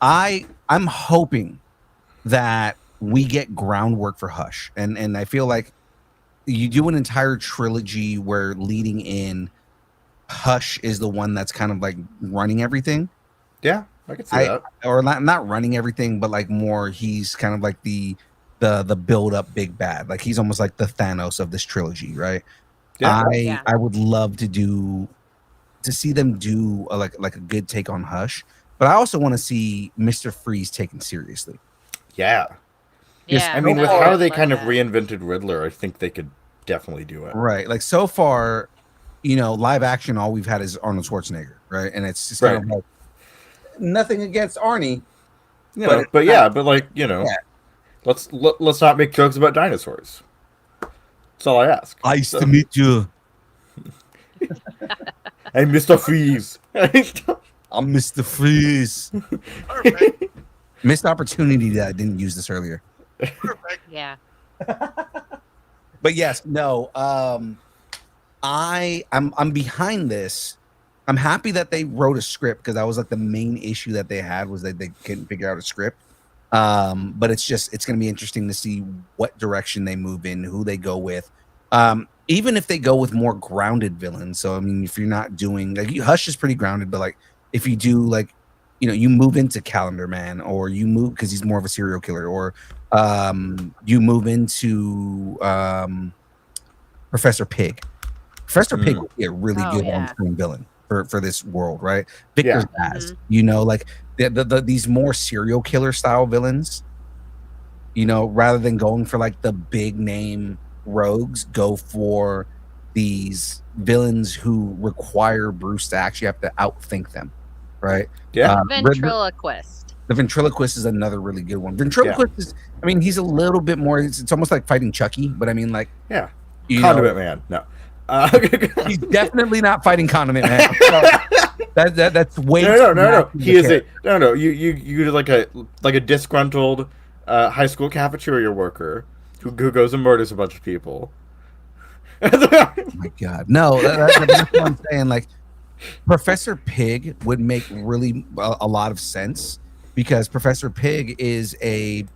I'm hoping that we get groundwork for Hush. And I feel like you do an entire trilogy where leading in Hush is the one that's kind of like running everything. Yeah, I can see that. Or not running everything, but like more he's kind of like the build up big bad. Like he's almost like the Thanos of this trilogy, right? Yeah. I would love to see them do like a good take on Hush, but I also want to see Mr. Freeze taken seriously. Yeah. Yeah. I mean, with how they kind of reinvented Riddler, I think they could definitely do it. Right. Like so far, live action, all we've had is Arnold Schwarzenegger, right? And it's just kind of like nothing against Arnie. But let's not make jokes about dinosaurs. That's all I ask. Nice to meet you. Hey, Mr. Freeze. I'm Mr. Freeze. Perfect. Missed opportunity that I didn't use this earlier. Perfect. Yeah. But yes, no. I'm behind this. I'm happy that they wrote a script because that was like the main issue that they had was that they couldn't figure out a script. But it's going to be interesting to see what direction they move in, who they go with. Even if they go with more grounded villains. So I mean, if you're not doing like Hush is pretty grounded, but like if you do like, you move into Calendar Man, or you move because he's more of a serial killer, or you move into Professor Pig. Professor Pig would be a really good on-screen villain for this world, right? Victor's Zsasz, like these more serial killer style villains, rather than going for like the big name rogues, go for these villains who require Bruce to actually have to outthink them, right? Yeah. Ventriloquist. The ventriloquist is another really good one. Ventriloquist is, I mean, he's a little bit more. It's almost like fighting Chucky, but I mean, like, Condiment Man. No, he's definitely not fighting Condiment Man. That's way no. He is you're like a disgruntled high school cafeteria worker who goes and murders a bunch of people. Oh my God, no! That's what I'm saying. Like, Professor Pig would make really a lot of sense because Professor Pig is a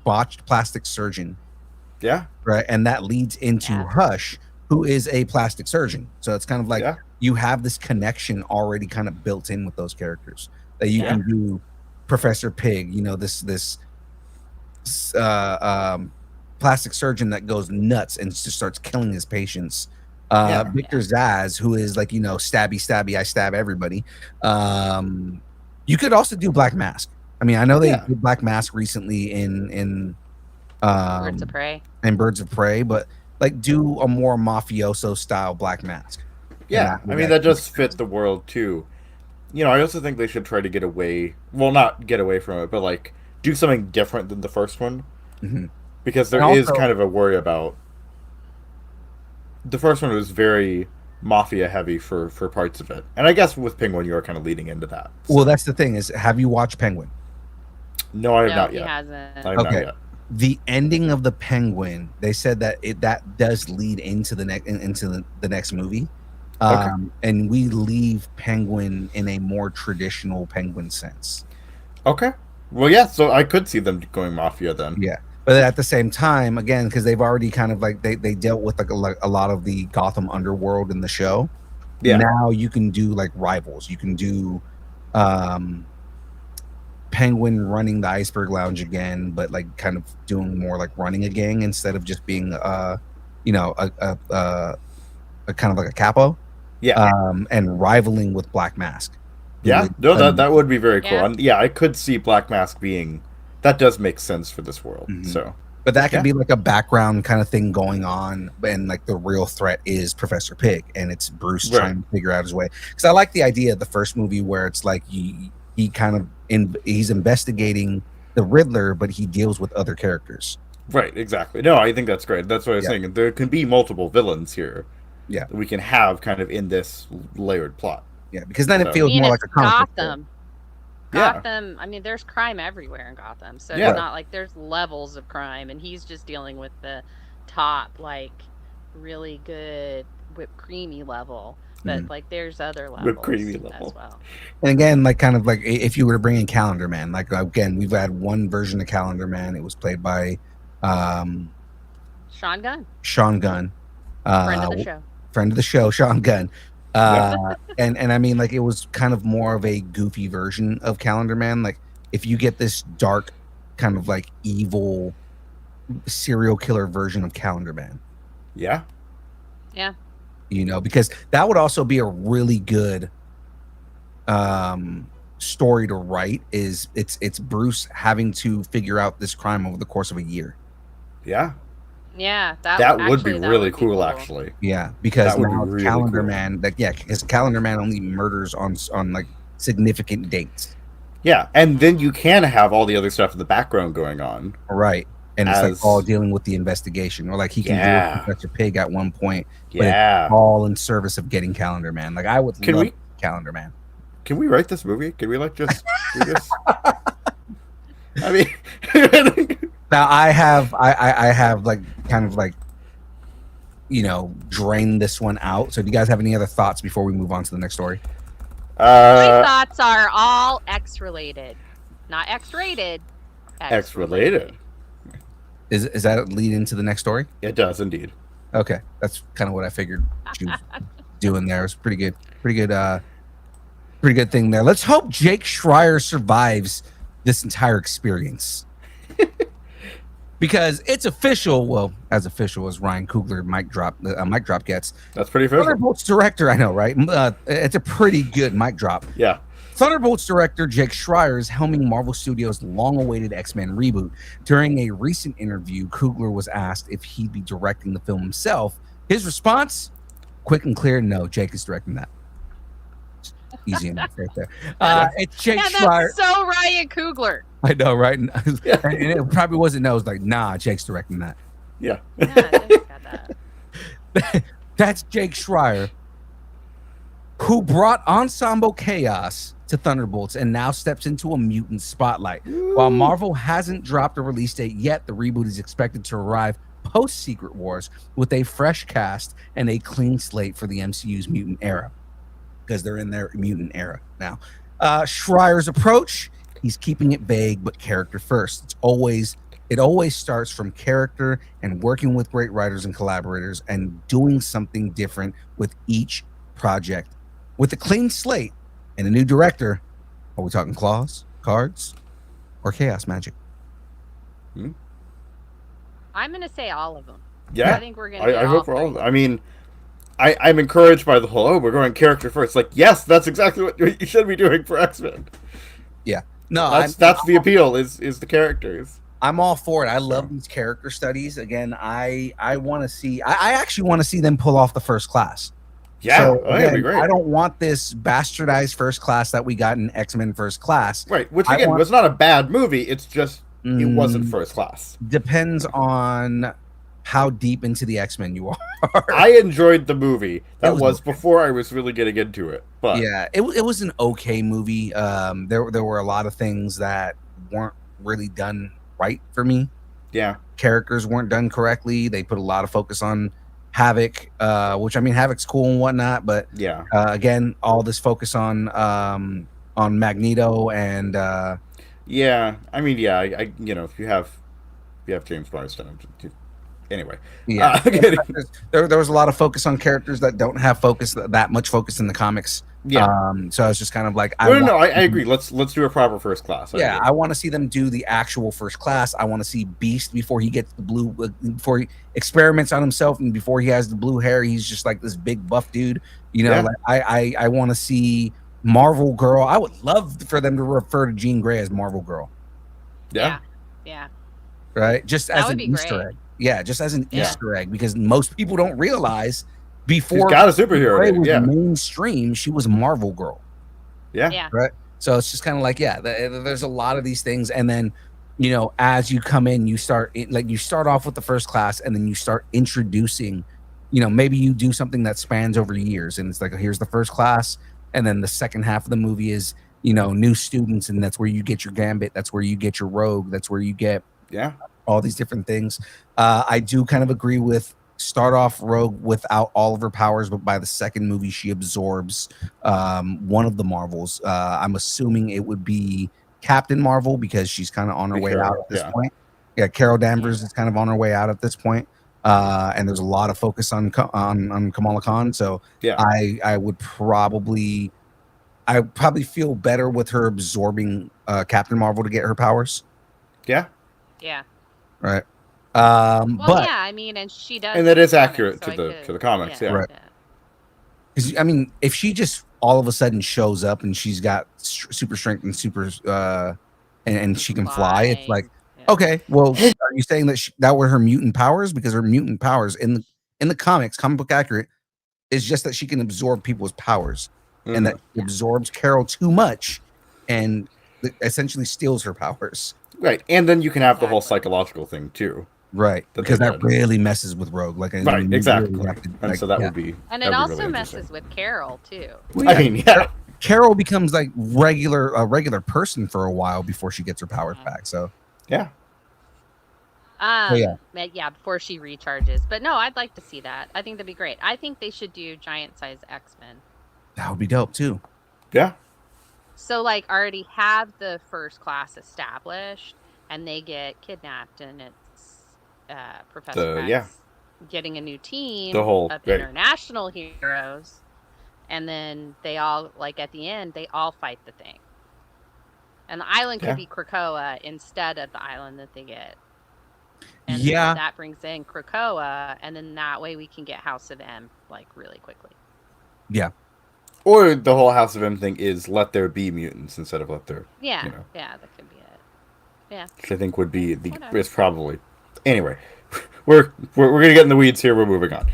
botched plastic surgeon. Yeah. Right. And that leads into Hush, who is a plastic surgeon. So it's kind of like you have this connection already kind of built in with those characters that you can do Professor Pig, this plastic surgeon that goes nuts and just starts killing his patients. Victor Zsasz, who is like, stabby, I stab everybody. You could also do Black Mask. I mean, I know they did Black Mask recently in Birds of Prey. And Birds of Prey, but like do a more mafioso style Black Mask. Yeah, I mean that does fit the world too. I also think they should try to get away. Well, not get away from it, but like do something different than the first one, because there is kind of a worry about. The first one was very mafia heavy for parts of it, and I guess with Penguin you are kind of leading into that. So. Well, that's the thing is, have you watched Penguin? No, I have not yet. He hasn't. I have not yet. The ending of the Penguin, they said that that does lead into the next movie, and we leave Penguin in a more traditional Penguin sense. Okay. Well, yeah, so I could see them going Mafia then. Yeah, but at the same time, again, because they've already kind of like they dealt with like a lot of the Gotham underworld in the show. Yeah. Now you can do like rivals. You can do Penguin running the Iceberg Lounge again, but like kind of doing more like running a gang instead of just being a kind of like a capo. Yeah. And rivaling with Black Mask. Yeah, no, that would be very cool. Yeah. And yeah, I could see Black Mask being that does make sense for this world. Mhm. So, But that could be like a background kind of thing going on, and like the real threat is Professor Pig, and it's Bruce Right. trying to figure out his way. Because I like the idea of the first movie where it's like he kind of he's investigating the Riddler, but he deals with other characters. right, exactly. No, I think that's great. That's what I was Yeah. saying. There can be multiple villains here. Yeah. That we can have kind of in this layered plot. Yeah, because then it So- feels more like a comic book. Gotham. Yeah. Gotham. I mean, there's crime everywhere in Gotham, so Yeah. it's not like there's levels of crime, and he's just dealing with the top, like really good whipped creamy level. But like, there's other levels Whipped creamy level. as well. And again, like kind of like if you were to bring in Calendar Man, like again, we've had one version of Calendar Man. It was played by Sean Gunn, Sean Gunn, friend of the show. friend of the show, Sean Gunn. And I mean, like, it was kind of more of a goofy version of Calendar Man. Like, if you get this dark, kind of like evil serial killer version of Calendar Man, Yeah. Yeah. you know, because that would also be a really good story to write. Is it's Bruce having to figure out this crime over the course of a year. Yeah. Yeah, That would be actually, that really would be cool, actually. Yeah, because That would be now really Calendar cool. Man, like, yeah, because Calendar Man only murders on like significant dates, Yeah, and then you can have all the other stuff in the background going on. right? And it's As- like all dealing with the investigation, or like he can deal Yeah. with Professor Pig at one point, Yeah. all in service of getting Calendar Man. Like, I would Can love we- Calendar Man. Can we write this movie? Can we like just do this? I mean, Now I have like kind of like, you know, drained this one out. So do you guys have any other thoughts before we move on to the next story? My thoughts are all X related, not X rated. X related. Is that a lead into the next story? It does indeed. Okay, that's kind of what I figured you were doing there. It was pretty good thing there. Let's hope Jake Schreier survives this entire experience. Because it's official, well, as official as Ryan Coogler mic drop gets. That's pretty official. Thunderbolts director, I know, right? It's a pretty good mic drop. Yeah. Thunderbolts director Jake Schreier is helming Marvel Studios' long-awaited X-Men reboot. During a recent interview, Coogler was asked if he'd be directing the film himself. His response, quick and clear, no, Jake is directing that. Easy enough right there. It's Jake Yeah, Schreier. that's so Ryan Coogler. I know, right? And it probably wasn't no. It was like, nah, Jake's directing that. Yeah. Yeah, I just got that. That's Jake Schreier, who brought Ensemble Chaos to Thunderbolts and now steps into a mutant spotlight. While Marvel hasn't dropped a release date yet, the reboot is expected to arrive post Secret Wars with a fresh cast and a clean slate for the MCU's mutant era, because they're in their mutant era now. Schreier's approach, he's keeping it vague but character first. It always starts from character and working with great writers and collaborators and doing something different with each project. With a clean slate and a new director, are we talking claws, cards, or chaos magic? I'm gonna say all of them. Yeah. I think we're gonna. I hope for all of them. I mean, I'm encouraged by the whole, we're going character first. Like, yes, that's exactly what you should be doing for X-Men. Yeah. No, That's the appeal, is the characters. I'm all for it. I love these character studies. Again, I want to see. I actually want to see them pull off the First Class. Yeah, So, that'd again, be great. I don't want this bastardized First Class that we got in X-Men First Class. Right, which I again want- was not a bad movie. It's just it wasn't first class. Depends on how deep into the X-Men you are. I enjoyed the movie. That was was okay. before I was really getting into it. But Yeah, it was an okay movie. There were a lot of things that weren't really done right for me. yeah, Characters weren't done correctly. They put a lot of focus on Havoc, which, I mean, Havoc's cool and whatnot, but yeah. again, all this focus on Magneto and Yeah, I mean, yeah, if you have James Marsden, anyway. Yeah, Kidding. there was a lot of focus on characters that don't have that much focus in the comics. Yeah. So I was just kind of like, I agree. Let's do a proper first class. I want to see them do the actual first class. I want to see Beast before he gets the blue, before he experiments on himself, and before he has the blue hair, he's just like this big buff dude. Like I want to see Marvel Girl. I would love for them to refer to Jean Grey as Marvel Girl. Yeah. Right, just That as would an be Easter great. egg. Yeah, just as an Easter egg, because most people don't realize before she's got a superhero Grey name, was yeah. mainstream, she was Marvel Girl. Yeah. Right. So it's just kind of like, there's a lot of these things, and then as you come in, you start off with the first class, and then you start introducing, maybe you do something that spans over years, and it's like, here's the first class, and then the second half of the movie is new students, and that's where you get your Gambit, that's where you get your Rogue, that's where you get all these different things. I do kind of agree with start off Rogue without all of her powers, but by the second movie she absorbs one of the Marvels. I'm assuming it would be Captain Marvel, because she's kind of on her way out at this point. Yeah, Carol Danvers is kind of on her way out at this point. And there's a lot of focus on Kamala Khan, so I would probably feel better with her absorbing Captain Marvel to get her powers. Yeah. Right. I mean, and she does, and that is accurate to the comics. Yeah. Right. Because I mean, if she just all of a sudden shows up and she's got super strength and super and she can fly, it's like, okay, well, are you saying that that were her mutant powers? Because her mutant powers in the comics, comic book accurate, is just that she can absorb people's powers, and that absorbs Carol too much, and essentially steals her powers. Right, and then you can have the whole psychological thing too. Right, because that really messes with Rogue. Like, right, exactly. Really to, and so that would be, and it also really messes with Carol too. Well, I mean, Carol becomes like a regular person for a while before she gets her powers back. So before she recharges. But no, I'd like to see that. I think that'd be great. I think they should do giant size X-Men. That would be dope too. Yeah. So like already have the first class established, and they get kidnapped, and it's Professor X getting a new team of international heroes, and then they all, like, at the end they all fight the thing, and the island could be Krakoa instead of the island that they get, and that brings in Krakoa, and then that way we can get House of M like really quickly. Or the whole House of M thing is let there be mutants instead of let there that could be it. Which I think would be is probably. Anyway, we're gonna get in the weeds here. We're moving on.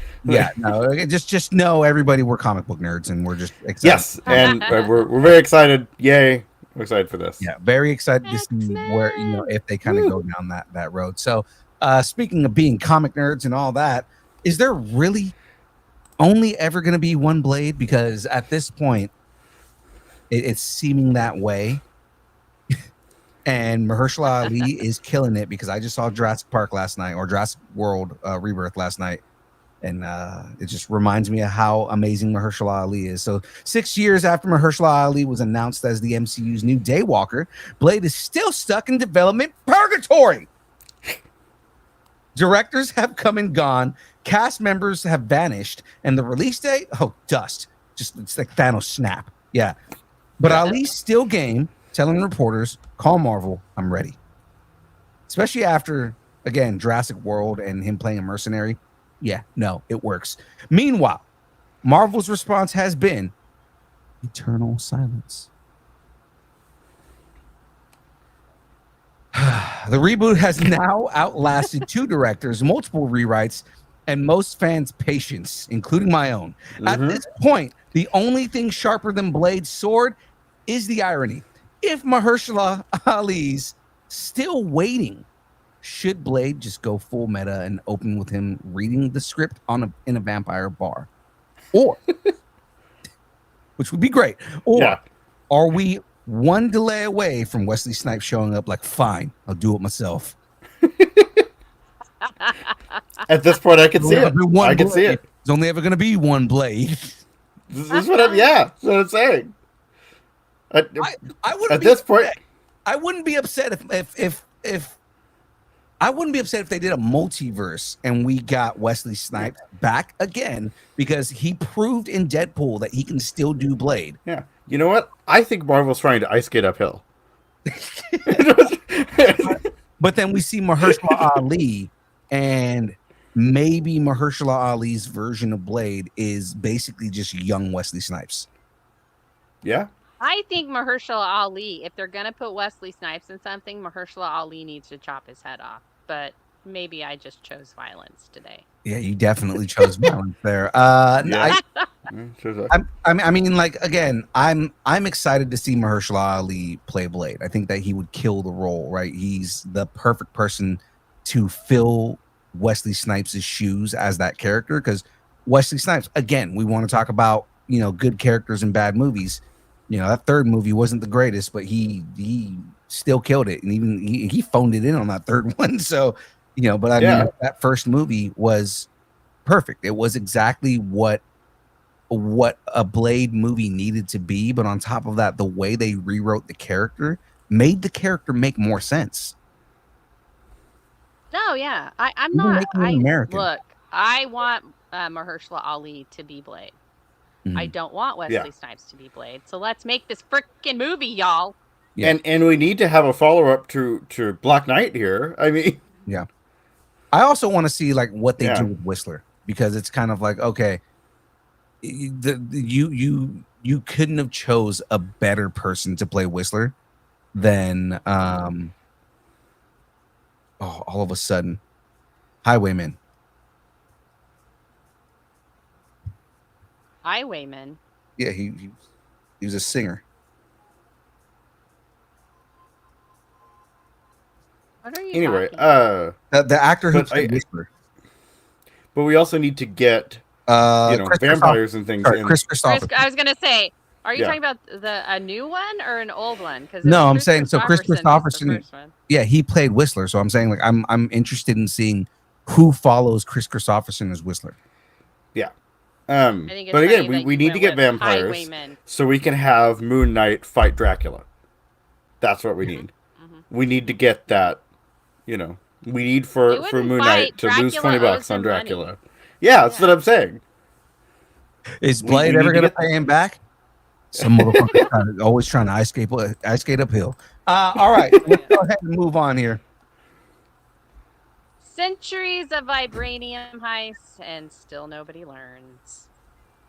Just know, everybody, we're comic book nerds, and we're just excited. Yes, and we're very excited. Yay, we're excited for this. Yeah, very excited to see where if they kind of go down that road. So, speaking of being comic nerds and all that, is there really only ever going to be one Blade? Because at this point, it's seeming that way. And Mahershala Ali is killing it, because I just saw Jurassic Park last night, or Jurassic World Rebirth last night, and it just reminds me of how amazing Mahershala Ali is. So 6 years after Mahershala Ali was announced as the MCU's new Daywalker, Blade is still stuck in development purgatory. Directors have come and gone, cast members have vanished, and the release date, dust. It's like Thanos snap. Yeah. But Ali's still game, telling reporters, call Marvel, I'm ready. Especially after, again, Jurassic World and him playing a mercenary. Yeah, no, it works. Meanwhile, Marvel's response has been eternal silence. The reboot has now outlasted 2 directors, multiple rewrites, and most fans' patience, including my own. At this point, the only thing sharper than Blade's sword is the irony. If Mahershala Ali's still waiting, should Blade just go full meta and open with him reading the script in a vampire bar? Or, which would be great, or are we one delay away from Wesley Snipes showing up like, fine, I'll do it myself? At this point, I can see it. I can see it. There's only ever going to be one Blade. This is what I'm saying. I would at this point. I wouldn't be upset if I wouldn't be upset if they did a multiverse and we got Wesley Snipes back again, because he proved in Deadpool that he can still do Blade. Yeah. You know what? I think Marvel's trying to ice skate uphill. But then we see Mahershala Ali, and maybe Mahershala Ali's version of Blade is basically just young Wesley Snipes. Yeah. I think Mahershala Ali, if they're gonna put Wesley Snipes in something, Mahershala Ali needs to chop his head off. But maybe I just chose violence today. Yeah, you definitely chose violence there. Yeah. I mean, like, again, I'm excited to see Mahershala Ali play Blade. I think that he would kill the role, right? He's the perfect person to fill Wesley Snipes' shoes as that character, because Wesley Snipes, again, we want to talk about, good characters in bad movies. That third movie wasn't the greatest, but he still killed it, and even he phoned it in on that third one. So, but I mean, that first movie was perfect. It was exactly what a Blade movie needed to be. But on top of that, the way they rewrote the character made the character make more sense. No, yeah, I'm Even not. making him American. Look, I want Mahershala Ali to be Blade. I don't want Wesley Snipes to be Blade. So let's make this freaking movie, y'all. Yeah. And we need to have a follow up to Black Knight here. I mean, yeah. I also want to see like what they do with Whistler, because it's kind of like, okay, you couldn't have chose a better person to play Whistler than all of a sudden Highwayman. Highwayman. Yeah, he was a singer. What are you anyway, talking the actor who played Whistler. But we also need to get vampires and things. Chris Christopher. I was gonna say, are you talking about a new one or an old one? Because no, I'm saying so. Chris Christopherson. Yeah, he played Whistler. So I'm saying like I'm interested in seeing who follows Chris Christopherson as Whistler. Yeah. But again, we need to get vampires so we can have Moon Knight fight Dracula. That's what we need. We need to get that. We need for Moon Knight to lose $20 on Dracula. Money. Yeah, that's what I'm saying. Is Blade ever going to pay him back? Some motherfucker always trying to ice skate uphill. All right, let's go ahead and move on here. Centuries of vibranium heists, and still nobody learns.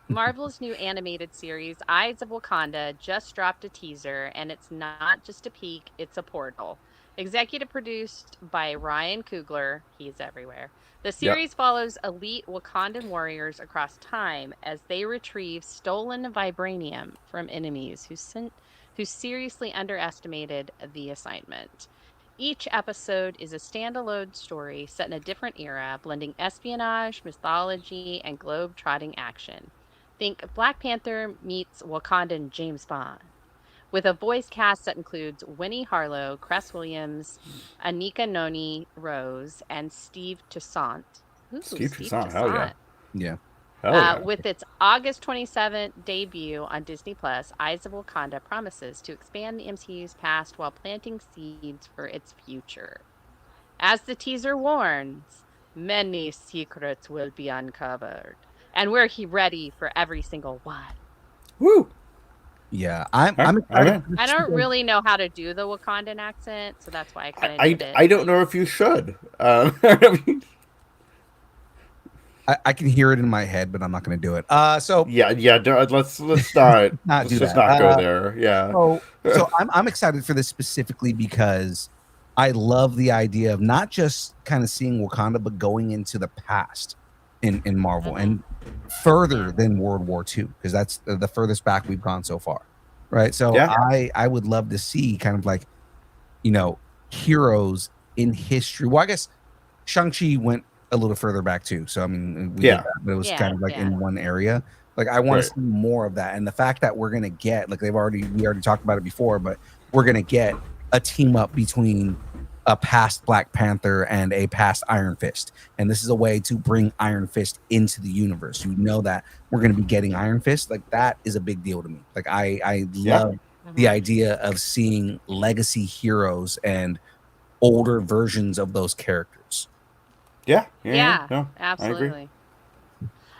Marvel's new animated series, Eyes of Wakanda, just dropped a teaser, and it's not just a peek, it's a portal. Executive produced by Ryan Coogler, he's everywhere. The series follows elite Wakandan warriors across time as they retrieve stolen vibranium from enemies who seriously underestimated the assignment. Each episode is a standalone story set in a different era, blending espionage, mythology, and globe-trotting action. Think Black Panther meets Wakandan James Bond, with a voice cast that includes Winnie Harlow, Cress Williams, Anika Noni Rose, and Steve Toussaint. Steve Toussaint, hell yeah. Yeah. With its August 27th debut on Disney+, Eyes of Wakanda promises to expand the MCU's past while planting seeds for its future. As the teaser warns, many secrets will be uncovered, and we're ready for every single one. Woo! Yeah, I'm excited. I don't really know how to do the Wakandan accent, so that's why I kind of did it. I don't know if you should. I can hear it in my head, but I'm not going to do it. Let's not go there. Yeah. So I'm excited for this specifically because I love the idea of not just kind of seeing Wakanda, but going into the past in Marvel and further than World War II, because that's the furthest back we've gone so far, right? So I would love to see kind of like, heroes in history. Well, I guess Shang-Chi went a little further back too. So I mean, we did that, but it was kind of like in one area. Like I want to see more of that, and the fact that we're gonna get like we already talked about it before, but we're gonna get a team up between a past Black Panther and a past Iron Fist, and this is a way to bring Iron Fist into the universe. You know that we're gonna be getting Iron Fist. Like that is a big deal to me. Like I love the idea of seeing legacy heroes and older versions of those characters. Yeah. Yeah, I agree. absolutely.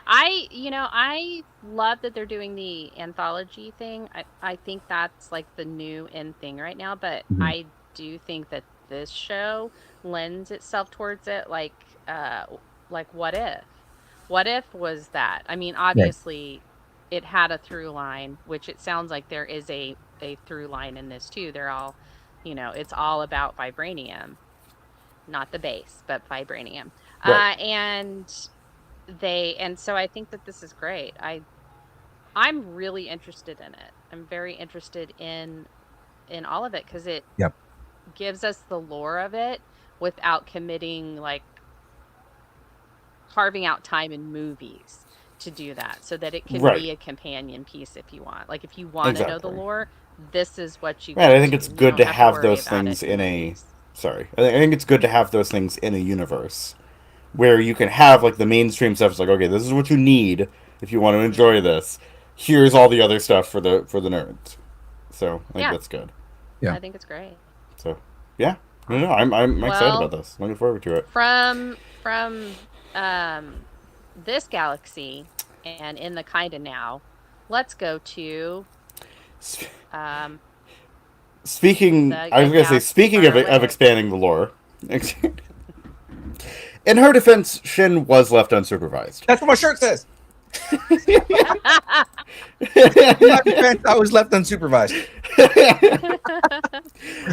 I love that they're doing the anthology thing. I think that's like the new in thing right now, but Mhm. I do think that this show lends itself towards it like what if? What if was that? I mean, obviously it had a through line, which it sounds like there is a through line in this too. They're all, it's all about vibranium, not the base, but vibranium. Right. And so I think that this is great. I'm really interested in it. I'm very interested in all of it because it Yep. gives us the lore of it without committing like carving out time in movies to do that so that it can Right. be a companion piece if you want. Like if you want to know the Exactly. lore, this is what you Right. go I think to. it's You good don't to have to have worry those about things it in in a. movies. Sorry. I think it's good to have those things in a universe where you can have like the mainstream stuff. It's like, okay, this is what you need if you want to enjoy this. Here's all the other stuff for the nerds. So I think Yeah, that's good. Yeah. I think it's great. So yeah, no, Awesome. I'm excited Well, about this. Looking forward to it. from this galaxy and in the kinda now, let's go to S- um Speaking, the I was a gonna say, galaxy speaking far of away. expanding the lore. In her defense, Shin was left unsupervised. That's what my shirt says. In my defense, I was left unsupervised.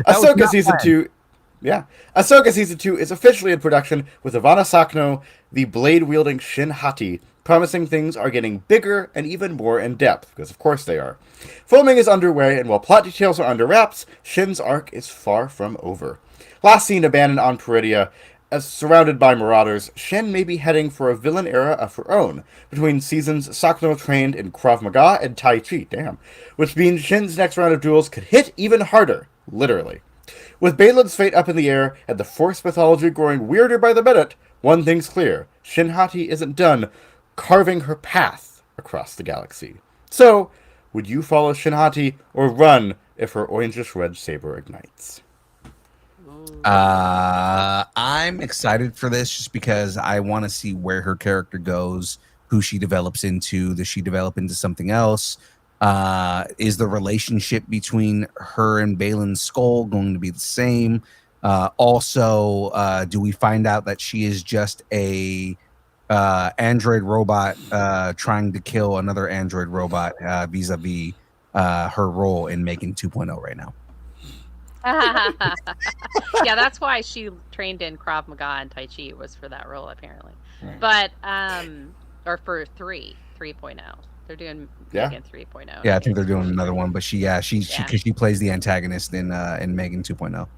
Ahsoka season 2. Yeah. Ahsoka season 2 is officially in production with Ivana Sakno, the blade-wielding Shin Hati, promising things are getting bigger and even more in-depth, because of course they are. Filming is underway, and while plot details are under wraps, Shin's arc is far from over. Last seen abandoned on Peridia, as surrounded by marauders, Shin may be heading for a villain era of her own. Between seasons, Sakno trained in Krav Maga and Tai Chi, which means Shin's next round of duels could hit even harder, literally. With Balin's fate up in the air and the Force mythology growing weirder by the minute, one thing's clear: Shin Hati isn't done carving her path across the galaxy. So, would you follow Shin Hati or run if her orangish red saber ignites? I'm excited for this just because I want to see where her character goes, who she develops into. Does she develop into something else? Is the relationship between her and Balin Skull going to be the same? Also, do we find out that she is just a android robot trying to kill another android robot vis-a-vis her role in Megan 2.0 right now? Yeah, that's why she trained in Krav Maga and Tai Chi was for that role apparently. Right. But or for 3.0. They're doing Yeah. Megan 3.0. Yeah, I think they're doing another one, but she Yeah. because she plays the antagonist in Megan 2.0.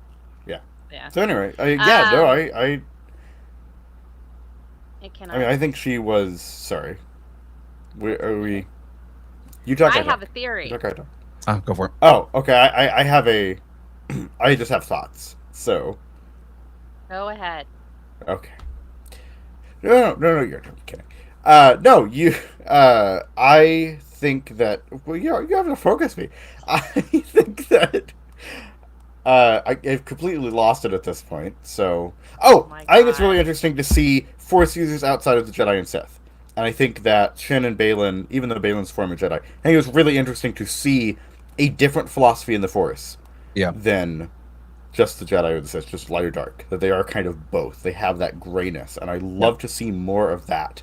Yeah. Yeah. So anyway, I It mean, I think she was. Sorry. Are we? You talk. I have a theory. You talk. Go for it. Oh, okay. I have a. I just have thoughts. So. Go ahead. Okay. No, you're kidding. No, you. I think that. Well, you have to focus me. I think that. I've completely lost it at this point. So. Oh, my I think it's God. really interesting to see Force users outside of the Jedi and Sith. And I think that Shin and Balin, even though Balin's former Jedi, I think it was really interesting to see a different philosophy in the Force. Yeah. Than just the Jedi or the Sith, just light or dark. That they are kind of both. They have that grayness, and I love to see more of that.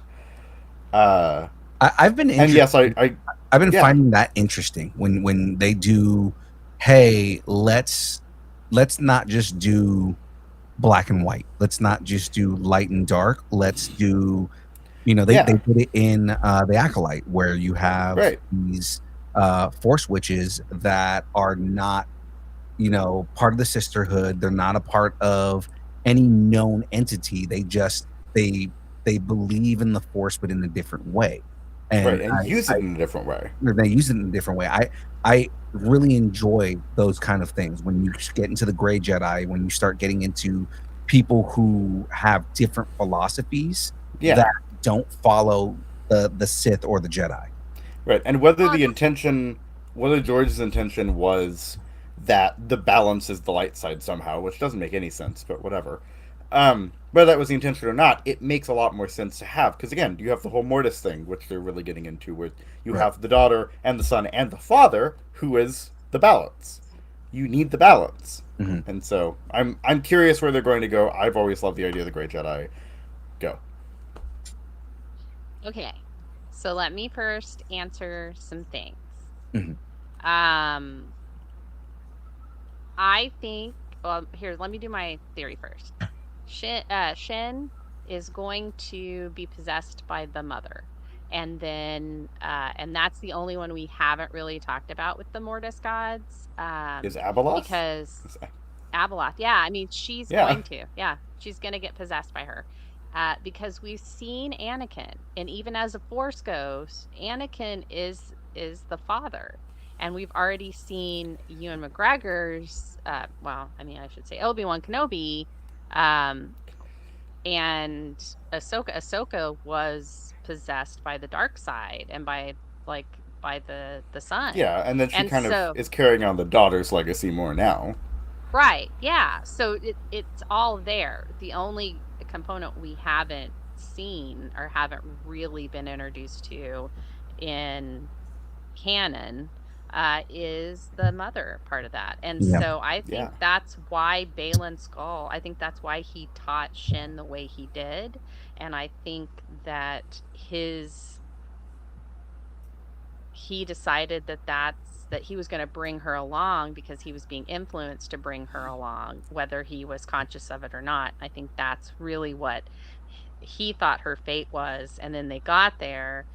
I've been and yes, I've been finding that interesting when they do. Hey, let's not just do black and white. Let's not just do light and dark. Let's do, they put it in the Acolyte where you have these Force witches that are not, part of the sisterhood. They're not a part of any known entity. They just they believe in the Force, but in a different way, and use it in a different way. They use it in a different way. I really enjoy those kind of things when you get into the Gray Jedi, when you start getting into people who have different philosophies that don't follow the Sith or the Jedi. Right, and whether the intention whether George's intention was that the balance is the light side somehow, which doesn't make any sense, but whatever. Whether that was the intention or not, it makes a lot more sense to have, because again, you have the whole Mortis thing, which they're really getting into, where you have the daughter and the son and the father, who is the balance. You need the balance, and so I'm curious where they're going to go. I've always loved the idea of the Great Jedi. Go. Okay, so let me first answer some things. I think. Well, here, let me do my theory first. Shin is going to be possessed by the mother, and then and that's the only one we haven't really talked about with the Mortis gods. Is Abeloth? Because Abeloth, yeah, I mean she's going to, she's going to get possessed by her, because we've seen Anakin, and even as a Force ghost, Anakin is the father. And we've already seen Ewan McGregor's, well, I mean, I should say Obi-Wan Kenobi, and Ahsoka. Ahsoka was possessed by the dark side and by the sun. Yeah, and then she is carrying on the daughter's legacy more now. Right, yeah. So it's all there. The only component we haven't seen or haven't really been introduced to in canon is the mother part of that. And so I think that's why Baylan Skoll, I think that's why he taught Shin the way he did. And I think that he decided that he was going to bring her along because he was being influenced to bring her along, whether he was conscious of it or not. I think that's really what he thought her fate was. And then they got there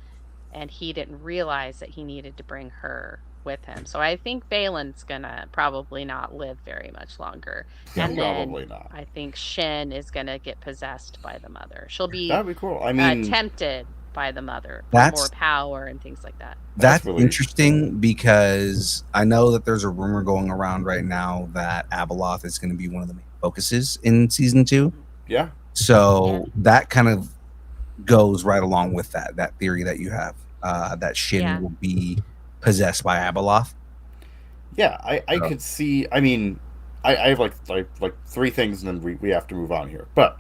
and he didn't realize that he needed to bring her with him. So I think Baylan's gonna probably not live very much longer. Yeah, and probably then not. I think Shin is gonna get possessed by the mother. She'll be that'd be cool. I mean, tempted by the mother for more power and things like that. That's really interesting because I know that there's a rumor going around right now that Abeloth is going to be one of the main focuses in season 2. Yeah. So that kind of goes right along with that theory that you have, that Shin will be possessed by Abeloth. Yeah, I could see. I mean, I have like 3 things, and then we have to move on here. But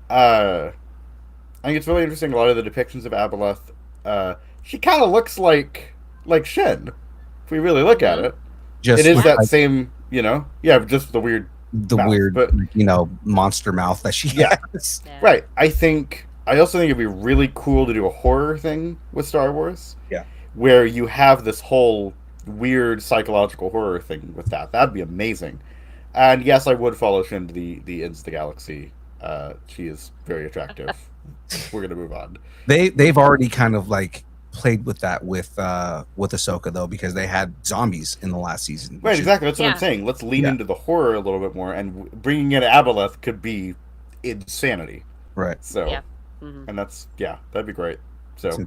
I think it's really interesting. A lot of the depictions of Abeloth, she kind of looks like Shin. If we really look at it, it is that same, just the weird, monster mouth that she has. Yeah. Right. I also think it'd be really cool to do a horror thing with Star Wars. Yeah. Where you have this whole weird psychological horror thing with that. That'd be amazing. And yes, I would follow Shin to the ends of the galaxy. She is very attractive. We're gonna move on. They've already kind of played with that with Ahsoka though, because they had zombies in the last season. Right, exactly. That's what I'm saying. Let's lean into the horror a little bit more, and bringing in Abeloth could be insanity. Right. So, and that'd be great. So,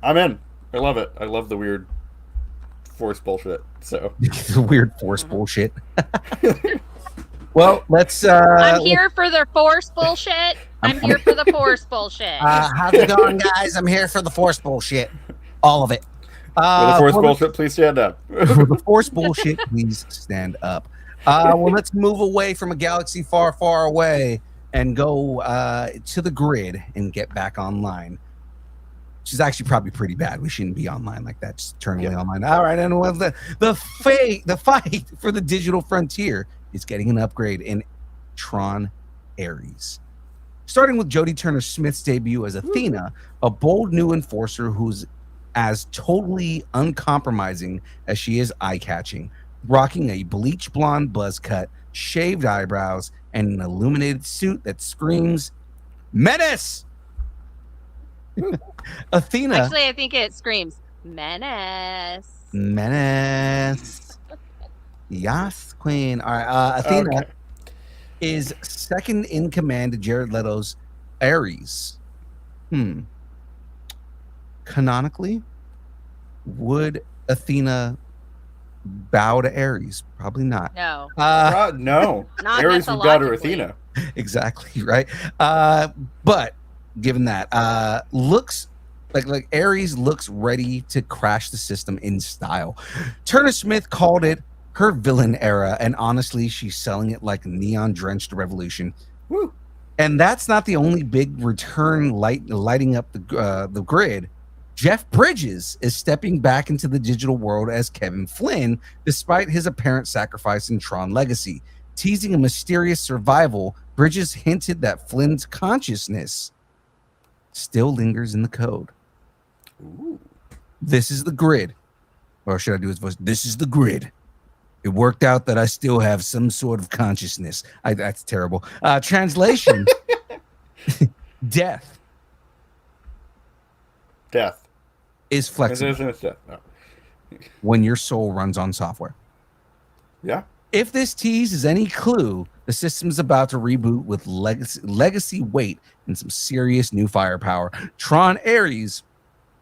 I'm in. I love it. I love the weird Force bullshit. So the weird Force bullshit. Well, let's. I'm here for the Force bullshit. I'm here for the Force bullshit. How's it going, guys? I'm here for the Force bullshit. All of it. For the Force bullshit, please stand up. For the Force bullshit, please stand up. Well, let's move away from a galaxy far, far away and go to the grid and get back online. Which is actually probably pretty bad. We shouldn't be online like that. Just eternally online. All right, and the fight for the digital frontier is getting an upgrade in Tron Ares. Starting with Jodie Turner-Smith's debut as Athena, a bold new enforcer who's as totally uncompromising as she is eye-catching, rocking a bleach blonde buzz cut, shaved eyebrows, and an illuminated suit that screams menace. Athena. Actually, I think it screams menace. Menace. Yes, queen. All right. Athena is second in command to Jared Leto's Ares. Canonically, would Athena bow to Ares? Probably not. No. No. Not Ares would bow to Athena. Exactly, right? But given that, looks Like Ares looks ready to crash the system in style. Turner Smith called it her villain era, and honestly, she's selling it like a neon-drenched revolution. Woo. And that's not the only big return lighting up the grid. Jeff Bridges is stepping back into the digital world as Kevin Flynn, despite his apparent sacrifice in Tron Legacy. Teasing a mysterious survival, Bridges hinted that Flynn's consciousness still lingers in the code. Ooh. This is the grid. Or should I do his voice? This is the grid. It worked out that I still have some sort of consciousness. That's terrible. Translation. Death is flexible Death. No. when your soul runs on software. Yeah. If this tease is any clue, the system's about to reboot with legacy weight and some serious new firepower. Tron Ares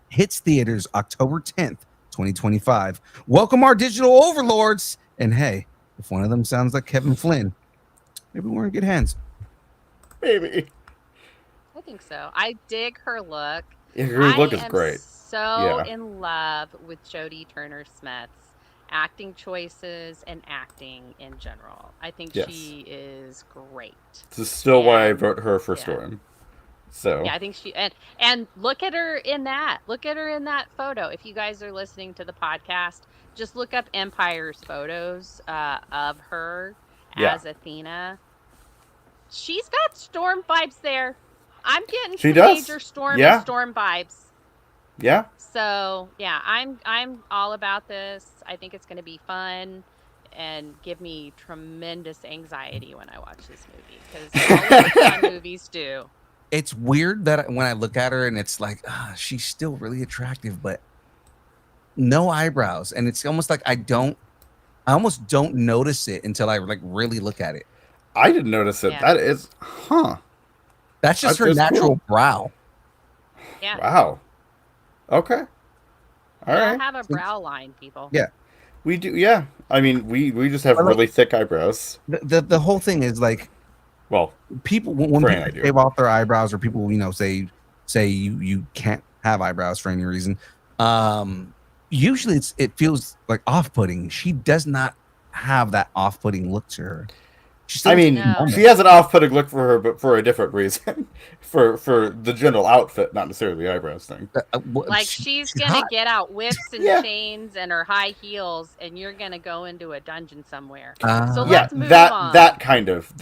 hits theaters October 10th, 2025. Welcome our digital overlords. And hey, if one of them sounds like Kevin Flynn, maybe we're in good hands. Maybe. I think so. I dig her look. Her look is great. So in love with Jodie Turner-Smith's acting choices and acting in general. I think she is great. This is still why I vote her for Storm. So yeah, I think she and look at her in that. Look at her in that photo. If you guys are listening to the podcast, just look up Empire's photos of her as Athena. She's got Storm vibes there. I'm getting some major Storm vibes. Yeah. So yeah, I'm all about this. I think it's going to be fun and give me tremendous anxiety when I watch this movie because all of the fun movies do. It's weird that when I look at her and it's like she's still really attractive, but no eyebrows, and it's almost like I almost don't notice it until I like really look at it. I didn't notice it. That is, That's just her natural brow. Yeah. Wow. Okay. All right. I have a brow line, people. Yeah. We do. Yeah. I mean, we just have really thick eyebrows. The whole thing is like, well, people when people shave off their eyebrows, or people say you can't have eyebrows for any reason. Usually it feels like off-putting. She does not have that off-putting look to her. She has an off-putting look for her, but for a different reason. for the general outfit, not necessarily the eyebrows thing. Like she's gonna get out whips and chains and her high heels, and you're gonna go into a dungeon somewhere. So let's move on. That kind of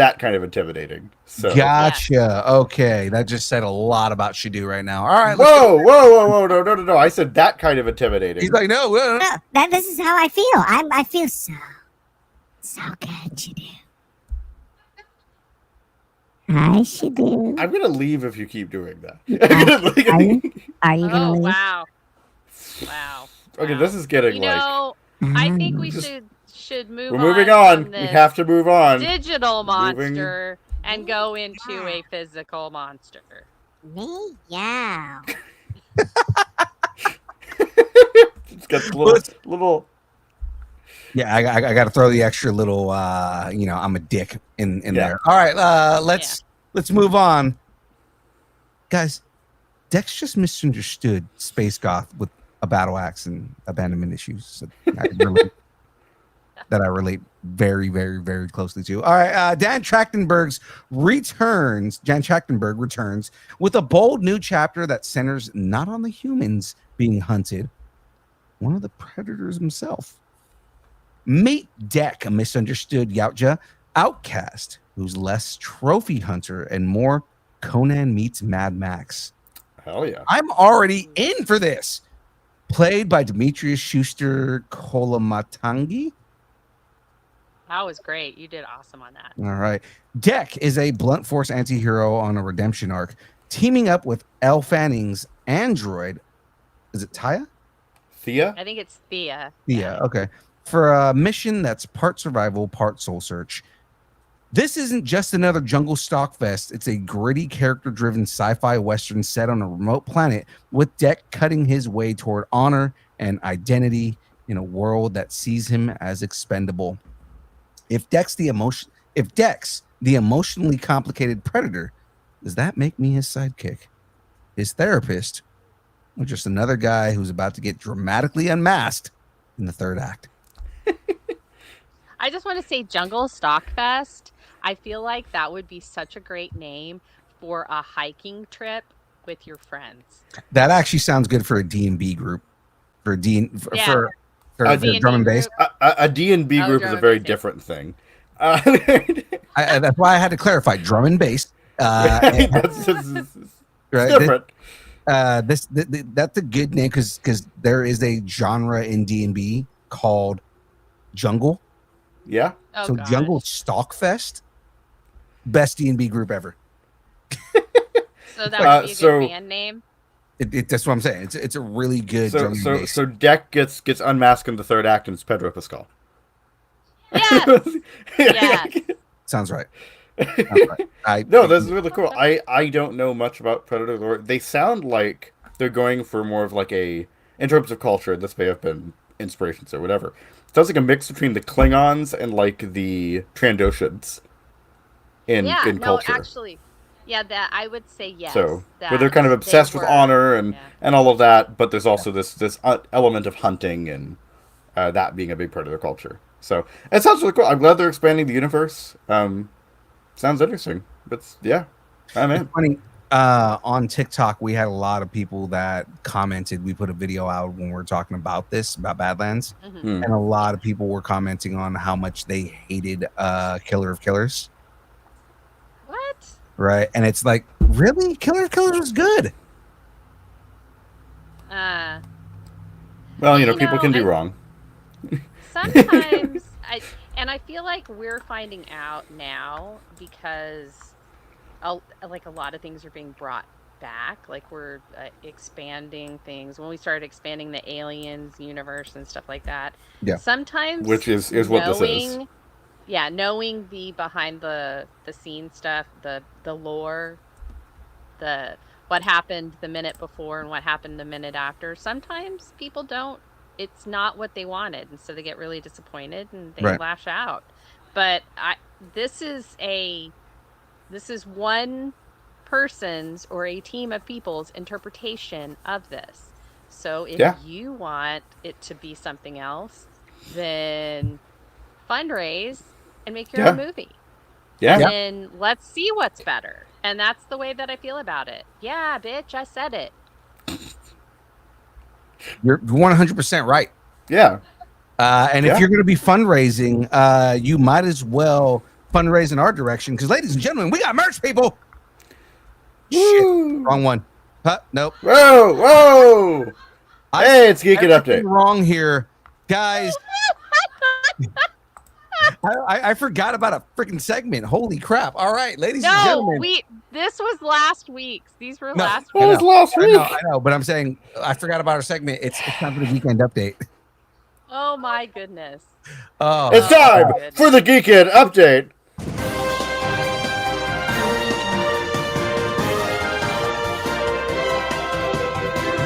intimidating. So. Gotcha. Okay, that just said a lot about Shadu right now. All right. Whoa! No! I said that kind of intimidating. He's like, no. This is how I feel. I feel so good, Shadu. I should do. I'm gonna leave if you keep doing that. Are you gonna leave? Wow. Okay, this is getting I think we should move on. We're moving on. We have to move on. Digital monster and go into a physical monster. Yeah. It's got the little. Yeah, I got to throw the extra little, I'm a dick in there. All right, let's move on, guys. Dex just misunderstood Space Goth with a battle axe and abandonment issues. So that I relate very, very, very closely to. All right, Jan Trachtenberg returns with a bold new chapter that centers not on the humans being hunted, one of the predators himself. Meet Deck, a misunderstood Yautja outcast who's less trophy hunter and more Conan meets Mad Max. Hell yeah. I'm already in for this. Played by Demetrius Schuster Kolamatangi. That was great. You did awesome on that. All right. Deck is a blunt force anti-hero on a redemption arc, teaming up with Elle Fanning's android. Is it Thea? Thea? I think it's Thea. Thea, okay. For a mission that's part survival, part soul search. This isn't just another jungle stalk fest. It's a gritty, character-driven sci-fi western set on a remote planet with Deck cutting his way toward honor and identity in a world that sees him as expendable. If Dex the emotionally complicated predator, does that make me his sidekick, his therapist, With just another guy who's about to get dramatically unmasked in the third act. I just want to say Jungle Stockfest. I feel like that would be such a great name for a hiking trip with your friends. That actually sounds good for a D&B group. For Yeah. for D&B drum and bass. group. A D&B Oh, group is drum a and very bass, yeah. different thing. That's why I had to clarify drum and bass. It's Right? different. That's a good name because there is a genre in D&B called jungle. Yeah. Oh, So gosh. Jungle Stalkfest, best D&B group ever. So that would be a good so- band name. That's what I'm saying. It's a really good drum and bass. So Deck gets unmasked in the third act, and it's Pedro Pascal. Yes. Yes. Sounds right. Sounds right. No, this is really cool. I don't know much about Predator lore. They sound like they're going for more of like in terms of culture, this may have been inspirations or whatever. It sounds like a mix between the Klingons and like the Trandoshans in culture. No, actually, yeah, that I would say yes. So that where they're kind of they obsessed with were- honor and yeah. all of that, but there's also this element of hunting and that being a big part of their culture. So it sounds really cool. I'm glad they're expanding the universe. Sounds interesting. But yeah, I'm in. It's funny. On TikTok, we had a lot of people that commented. We put a video out when we were talking about Badlands, Mhm. and a lot of people were commenting on how much they hated Killer of Killers. What? Right, and it's like, really, Killer of Killers was good. Well, You people know, can be wrong. Sometimes I feel like we're finding out now because like a lot of things are being brought back. Like we're expanding things. When we started expanding the aliens universe and stuff like that. Yeah. Sometimes Which is what this is. Yeah, knowing the behind the scene stuff, the lore, what happened the minute before and what happened the minute after. Sometimes people don't. It's not what they wanted, and so they get really disappointed and they Right. lash out. But this is one person's or a team of people's interpretation of this. So if Yeah. you want it to be something else, then fundraise and make your own movie. Yeah. And let's see what's better. And that's the way that I feel about it. Yeah, bitch, I said it. You're 100% right. Yeah. And Yeah. if you're going to be fundraising, you might as well fundraise in our direction because, ladies and gentlemen, we got merch, people. Shit, wrong one. Nope. Whoa! Hey, it's Geek It Everything Update. wrong here, guys. I forgot about a freaking segment. Holy crap! All right, ladies and No, gentlemen. this was last week's. These were No, last That week's. was last week. I know, but I'm saying I forgot about our segment. It's time for the weekend update. Oh my goodness. Oh, It's time for the Geek It Update